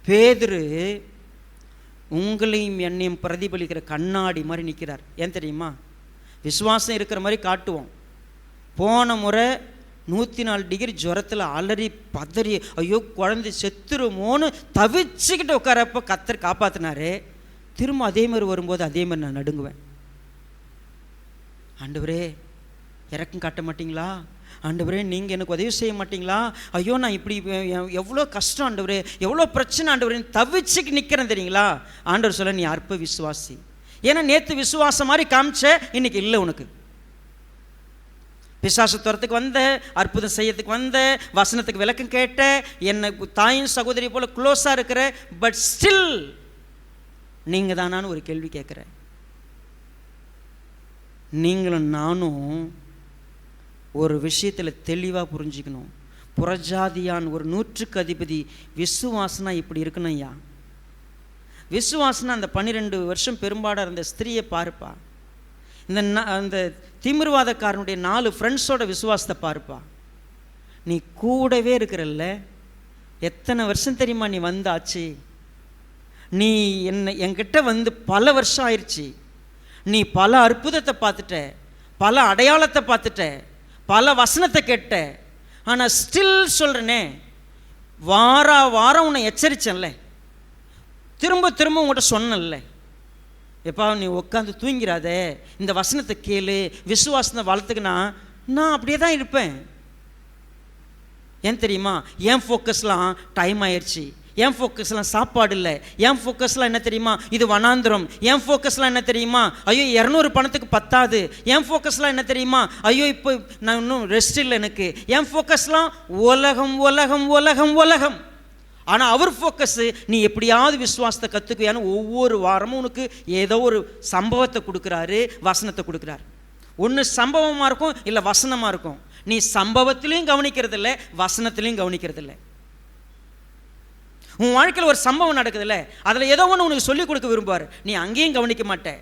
A: பேதுரு உங்களையும் என்னையும் பிரதிபலிக்கிற கண்ணாடி மாதிரி நிற்கிறார். ஏன் தெரியுமா? விசுவாசம் இருக்கிற மாதிரி காட்டுவோம். போன முறை 104 டிகிரி ஜுரத்தில் அலறி பதறி ஐயோ குழந்தை செத்துருமோன்னு தவிச்சுக்கிட்டு உட்காரப்போ கர்த்தர் காப்பாற்றினாரு. திரும்ப அதே மாதிரி வரும்போது அதே மாதிரி நான் நடுங்குவேன். ஆண்டவரே இறக்கம் காட்ட மாட்டிங்களா? ஆண்டவரே நீங்கள் எனக்கு உதவி செய்ய மாட்டிங்களா? ஐயோ நான் இப்படி எவ்வளோ கஷ்டம் ஆண்டவரே, எவ்வளோ பிரச்சனை ஆண்டவரே, தவிச்சுக்கு நிற்கிறேன் தெரியுங்களா? ஆண்டவர் சொல்ல, நீ அற்ப விசுவாசி. ஏன்னா நேற்று விசுவாசம் மாதிரி காமிச்ச, இன்னைக்கு இல்லை உனக்கு. பிசாசுத்துறத்துக்கு வந்த, அற்புதம் செய்யறதுக்கு வந்த, வசனத்துக்கு விளக்கம் கேட்ட, என்னை தாயின் சகோதரி போல க்ளோஸாக இருக்கிற, பட் ஸ்டில் நீங்கள் தானான்னு ஒரு கேள்வி கேட்குறேன். நீங்களும் நானும் ஒரு விஷயத்தில் தெளிவாக புரிஞ்சுக்கணும். புறஜாதியான் ஒரு 100க்கு அதிபதி விசுவாசனா இப்படி இருக்கணும் ஐயா. விசுவாசனா அந்த 12 வருஷம் பெரும்பாடாக இருந்த ஸ்திரியை பாருப்பா. அந்த திமிர்வாதக்காரனுடைய 4 ஃப்ரெண்ட்ஸோட விசுவாசத்தை பாருப்பா. நீ கூடவே இருக்கிறல்ல, எத்தனை வருஷம் தெரியுமா நீ வந்தாச்சு? நீ என்கிட்ட வந்து பல வருஷம் ஆயிடுச்சு. நீ பல அற்புதத்தை பார்த்துட்ட, பல அடையாளத்தை பார்த்துட்ட, பல வசனத்தை கேட்ட. ஆனால் ஸ்டில் சொல்கிறேனே, வாரம் உன்னை எச்சரிச்சேன்ல, திரும்ப திரும்ப உங்கள்கிட்ட சொன்னல, எப்பா நீ உட்காந்து தூங்கிறாத, இந்த வசனத்தை கேளு, விசுவாசத்தை வளர்த்துக்குனா நான் அப்படியே தான் இருப்பேன். ஏன் தெரியுமா? என் ஃபோக்கஸ்லாம் டைம் ஆயிடுச்சு, என் ஃபோக்கஸ்லாம் சாப்பாடு இல்லை, என் ஃபோக்கஸ்லாம் என்ன தெரியுமா? இது வனாந்திரம். என் ஃபோக்கஸ்லாம் என்ன தெரியுமா? ஐயோ 200 பணத்துக்கு பத்தாது. என் ஃபோக்கஸ்லாம் என்ன தெரியுமா? ஐயோ இப்போ நான் இன்னும் ரெஸ்ட் இல்லை எனக்கு. என் ஃபோக்கஸ்லாம் உலகம் உலகம் உலகம் உலகம். ஆனால் அவர் ஃபோக்கஸு நீ எப்படியாவது விசுவாசத்தை கற்றுக்குவியான்னு ஒவ்வொரு வாரமும் உனக்கு ஏதோ ஒரு சம்பவத்தை கொடுக்குறாரு, வசனத்தை கொடுக்குறாரு. ஒன்று சம்பவமாக இருக்கும், இல்லை வசனமாக இருக்கும். நீ சம்பவத்திலையும் கவனிக்கிறது இல்லை, வசனத்திலையும் கவனிக்கிறது இல்லை. உன் வாழ்க்கையில் ஒரு சம்பவம் நடக்குதுல்ல, அதில் ஏதோ ஒன்று உனக்கு சொல்லிக் கொடுக்க விரும்புவார், நீ அங்கேயும் கவனிக்க மாட்டேன்.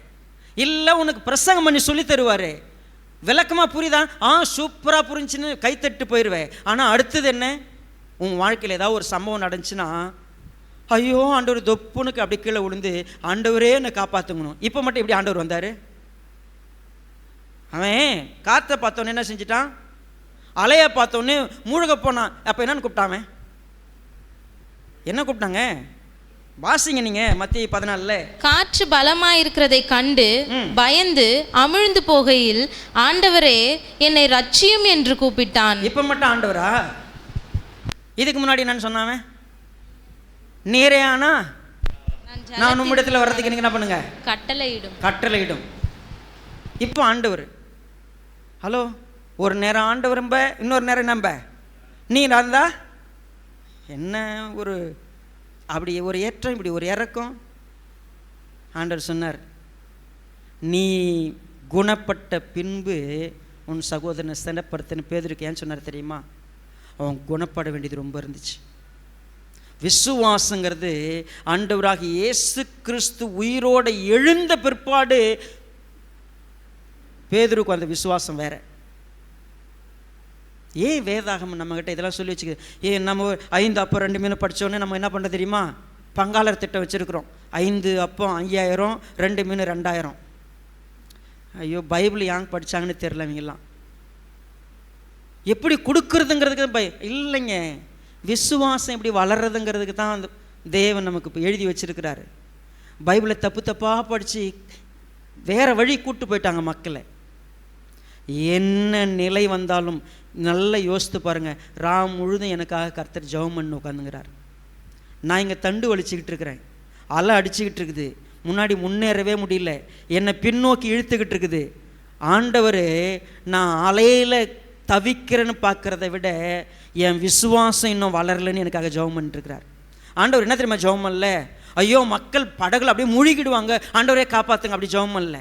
A: இல்லை உனக்கு பிரசங்கம் பண்ணி சொல்லி தருவார், விளக்கமாக புரியுதா? சூப்பராக புரிஞ்சுன்னு கைத்தட்டு போயிடுவேன். ஆனால் அடுத்தது என்ன? உன் வாழ்க்கையில் ஏதாவது ஒரு சம்பவம் நடந்துச்சுன்னா, ஐயோ ஆண்டவர் தொப்புனுக்கு அப்படி கீழே விழுந்து, ஆண்டவரே என்னை காப்பாற்றுங்கணும். இப்போ மட்டும் இப்படி ஆண்டவர் வந்தார். அவன் காற்றை பார்த்தோன்னே என்ன செஞ்சிட்டான்? அலையை பார்த்தோன்னே மூழ்க போனான். அப்போ என்னன்னு கூப்பிட்டான்? என்ன கூப்பிட்டாங்க? வாசிங்க நீங்க மத்திய 14.
B: காற்று பலமாய் இருக்கிறதை கண்டு பயந்து அமிழ்ந்து போகையில், ஆண்டவரே என்னை ரட்சியும் என்று கூப்பிட்டான். இப்ப மட்டும் ஆண்டவரா? இதுக்கு முன்னாடி நான் சொன்னாவே நீரே ஆனா நான் உம்மிடத்தில் வர்றதுக்கு எனக்கு என்ன பண்ணுங்க? கட்டளையிடும். இப்போ ஆண்டவர். ஹலோ, ஒரு நேரம் ஆண்டவர் நம்ப, இன்னொரு நேரம் நம்ப நீ நடந்தா என்ன? ஒரு அப்படி ஒரு ஏற்றம், இப்படி ஒரு இறக்கம். ஆண்டவர் சொன்னார், நீ குணப்பட்ட பின்பு உன் சகோதரனை ஸ்திரப்படுத்தின பேதுருக்கு ஏன் சொன்னார் தெரியுமா? அவன் குணப்பட வேண்டியது ரொம்ப இருந்துச்சு. விசுவாசங்கிறது ஆண்டவராக இயேசு கிறிஸ்து உயிரோட எழுந்த பிற்பாடு பேதுருக்கு அந்த விசுவாசம் வேற. ஏன் வேதாகமம் நம்மகிட்ட இதெல்லாம் சொல்லி வச்சுக்க? நம்ம 5 அப்பம் 2 மீன் படித்தோடனே நம்ம என்ன பண்ணுறது தெரியுமா? பங்காளர் திட்டம் வச்சுருக்குறோம். 5 அப்பம் 5000, 2 மீன் 2000. ஐயோ, பைபிள் ஏன் படித்தாங்கன்னு தெரில இவங்கெல்லாம். எப்படி கொடுக்குறதுங்கிறதுக்கு இல்லைங்க, விசுவாசம் எப்படி வளர்றதுங்கிறதுக்கு தான் அந்த தேவன் நமக்கு இப்போ எழுதி வச்சிருக்கிறாரு. பைபிளை தப்பாக படித்து வேறு வழி கூட்டு போயிட்டாங்க மக்களை. என்ன நிலை வந்தாலும் நல்லா யோசித்து பாருங்கள். ராம் முழுதும் எனக்காக கர்த்தர் ஜெபம் பண்ணி உட்காந்துங்கிறார். நான் இங்கே தண்டு வலிச்சுக்கிட்டு இருக்கிறேன், அலை அடிச்சுக்கிட்டு இருக்குது, முன்னாடி முன்னேறவே முடியல, என்னை பின்னோக்கி இழுத்துக்கிட்டு இருக்குது. ஆண்டவர் நான் அலையில் தவிக்கிறேன்னு பார்க்குறத விட என் விசுவாசம் இன்னும் வளரலன்னு எனக்காக ஜெபம் பண்ணிட்டுருக்கிறார். ஆண்டவர் என்ன தெரியுமா ஜெபம் பண்ணல? ஐயோ மக்கள் படகுல அப்படியே மூழ்கிடுவாங்க, ஆண்டவரே காப்பாற்றுங்க, அப்படி ஜெபம் பண்ணல.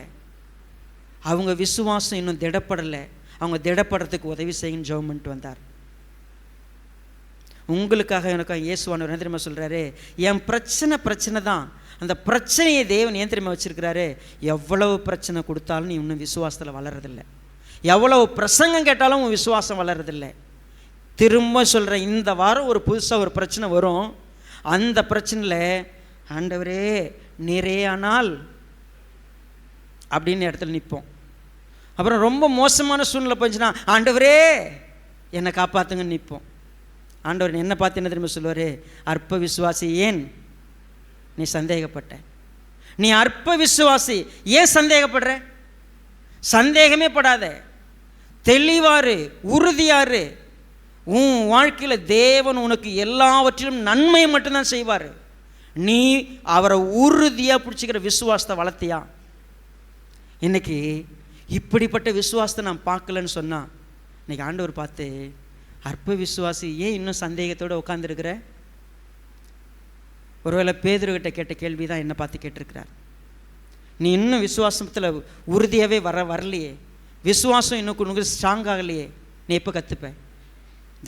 B: அவங்க விசுவாசம் இன்னும் திடப்படலை, அவங்க திடப்படுறதுக்கு உதவி செய்யுன்னு ஜெபம் பண்ணிட்டு வந்தார். உங்களுக்காக எனக்காக இயேசுவானவர் என்ன தெரியுமா சொல்கிறாரு? என் பிரச்சனை தான், அந்த பிரச்சனையை தேவன் ஏன் தெரியுமா வச்சுருக்கிறாரு? எவ்வளவு பிரச்சனை கொடுத்தாலும் நீ இன்னும் விசுவாசத்தில் வளர்றதில்லை.
A: எவ்வளவு பிரசங்கம் கேட்டாலும் உன் விசுவாசம் வளர்றதில்லை. திரும்ப சொல்கிறேன், இந்த வாரம் ஒரு புதுசாக ஒரு பிரச்சனை வரும். அந்த பிரச்சனையில் ஆண்டவரே நிறையானால் அப்படின்னு இடத்துல நிற்போம். அப்புறம் ரொம்ப மோசமான சூழ்நிலை போச்சுன்னா ஆண்டவரே என்னை காப்பாற்றுங்கன்னு நிற்போம். ஆண்டவர் என்ன பார்த்து என்ன திரும்ப சொல்லுவார்? அற்ப விசுவாசி, ஏன் நீ சந்தேகப்பட்ட? நீ அற்ப விசுவாசி, ஏன் சந்தேகப்படுற? சந்தேகமே படாத, தெளிவாரு, உறுதியாரு. உன் வாழ்க்கையில் தேவன் உனக்கு எல்லாவற்றிலும் நன்மை மட்டும்தான் செய்வார். நீ அவரை உறுதியாக பிடிச்சிக்கிற விசுவாசத்தை வளர்த்தியா? இன்னைக்கு இப்படிப்பட்ட விசுவாசத்தை நான் பார்க்கலன்னு சொன்னால், இன்னைக்கு ஆண்டவர் பார்த்து அற்ப விசுவாசி ஏன் இன்னும் சந்தேகத்தோடு உட்காந்துருக்கிற? ஒருவேளை பேதுருகிட்ட கேட்ட கேள்வி தான் என்னை பார்த்து கேட்டிருக்கிறார். நீ இன்னும் விசுவாசத்தில் உறுதியாகவே வரலையே, விசுவாசம் இன்னும் உனக்கு ஸ்ட்ராங் ஆகலையே, நீ எப்போ கற்றுப்ப?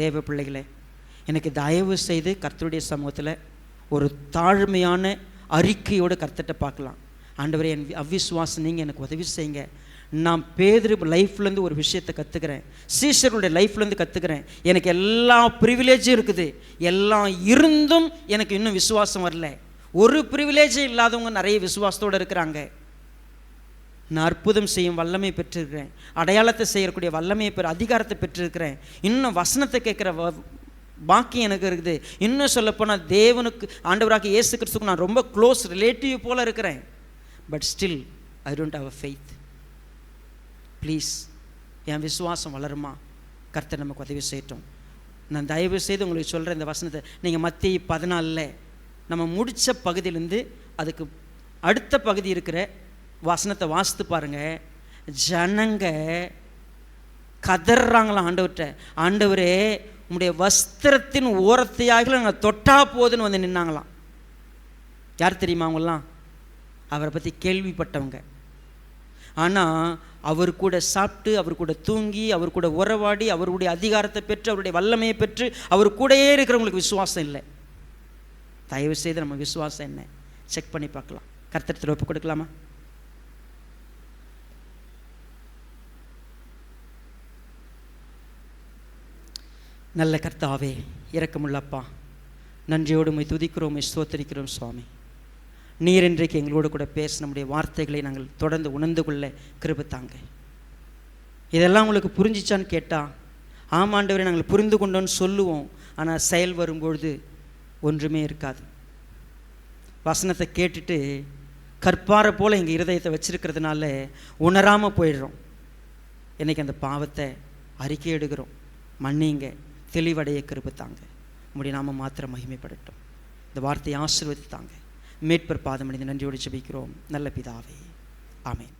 A: தேவ பிள்ளைகளே, எனக்கு தயவு செய்து கர்த்தருடைய சமூகத்தில் ஒரு தாழ்மையான அறிக்கையோடு கர்த்தர்கிட்ட பார்க்கலாம். ஆண்டவரே, என் அவ்விசுவாசம் நீங்கள் எனக்கு உதவி செய்யுங்க. நான் பேதுரு லைஃப்லேருந்து ஒரு விஷயத்தை கற்றுக்கிறேன், சீஷருடைய லைஃப்லேருந்து கற்றுக்கிறேன். எனக்கு எல்லா ப்ரிவிலேஜும் இருக்குது, எல்லாம் இருந்தும் எனக்கு இன்னும் விசுவாசம் வரல. ஒரு ப்ரிவிலேஜும் இல்லாதவங்க நிறைய விசுவாசத்தோடு இருக்கிறாங்க. நான் அற்புதம் செய்யும் வல்லமை பெற்றிருக்கிறேன், அடையாளத்தை செய்யக்கூடிய வல்லமையை அதிகாரத்தை பெற்றிருக்கிறேன், இன்னும் வசனத்தை கேட்குற பாக்கியம் எனக்கு இருக்குது. இன்னும் சொல்லப்போனால் தேவனுக்கு, ஆண்டவராக இயேசு கிறிஸ்துக்கு நான் ரொம்ப க்ளோஸ் ரிலேட்டிவ் போல் இருக்கிறேன். But still I don't have a faith. Please, என் விசுவாசம் வளருமா? கர்த்தர் நமக்கு உதவி செய்யட்டும். நான் தயவு செய்து உங்களுக்கு சொல்கிறேன், இந்த வசனத்தை நீங்கள் மத்திய 14 நம்ம முடித்த பகுதியிலேருந்து அதுக்கு அடுத்த பகுதி இருக்கிற வசனத்தை வாசித்து பாருங்கள். ஜனங்க கதறாங்களாம் ஆண்டவர்கிட்ட, ஆண்டவரே உம்முடைய வஸ்திரத்தின் ஓரத்தையாக நாங்கள் தொட்டா போதுன்னு வந்து நின்னாங்களாம். யார் தெரியுமா அவங்களாம்? அவரை பற்றி கேள்விப்பட்டவங்க. ஆனால் அவர் கூட சாப்பிட்டு, அவர் கூட தூங்கி, அவர் கூட உறவாடி, அவருடைய அதிகாரத்தை பெற்று, அவருடைய வல்லமையை பெற்று அவர் கூடயே இருக்கிறவங்களுக்கு விசுவாசம் இல்லை. தயவு செய்து நம்ம விசுவாசம் என்ன செக் பண்ணி பார்க்கலாம். கர்த்தரிடத்தில் ஒப்பு கொடுக்கலாமா? நல்ல கர்த்தாவே, இரக்கமுள்ளப்பா, நன்றியோடு உம்மை துதிக்கிறோம், உம்மை ஸ்தோத்திரிக்கிறோம் சுவாமி. நீர் இன்றைக்கு எங்களோடு கூட பேச நம்முடைய வார்த்தைகளை நாங்கள் தொடர்ந்து உணர்ந்து கொள்ள கிருபை தாங்க. இதெல்லாம் உங்களுக்கு புரிஞ்சிச்சான்னு கேட்டால், ஆமாண்டவரை நாங்கள் புரிந்து கொண்டோன்னு சொல்லுவோம். ஆனால் செயல் வரும்பொழுது ஒன்றுமே இருக்காது. வசனத்தை கேட்டுட்டு கற்பாரை போல் எங்கள் இருதயத்தை வச்சிருக்கிறதுனால உணராமல் போயிடுறோம். இன்றைக்கி அந்த பாவத்தை அறிக்கை எடுக்கிறோம். மன்னிங்க, தெளிவடைய கிருபை தாங்க. உம்முடைய நாம மாத்திரம் மகிமைப்படட்டும். இந்த வார்த்தையை ஆசீர்வதித்தாங்க. மேற்பர் பாதமடைந்து நன்றியோடு ஜெபிக்கிறோம் நல்ல பிதாவே, ஆமென்.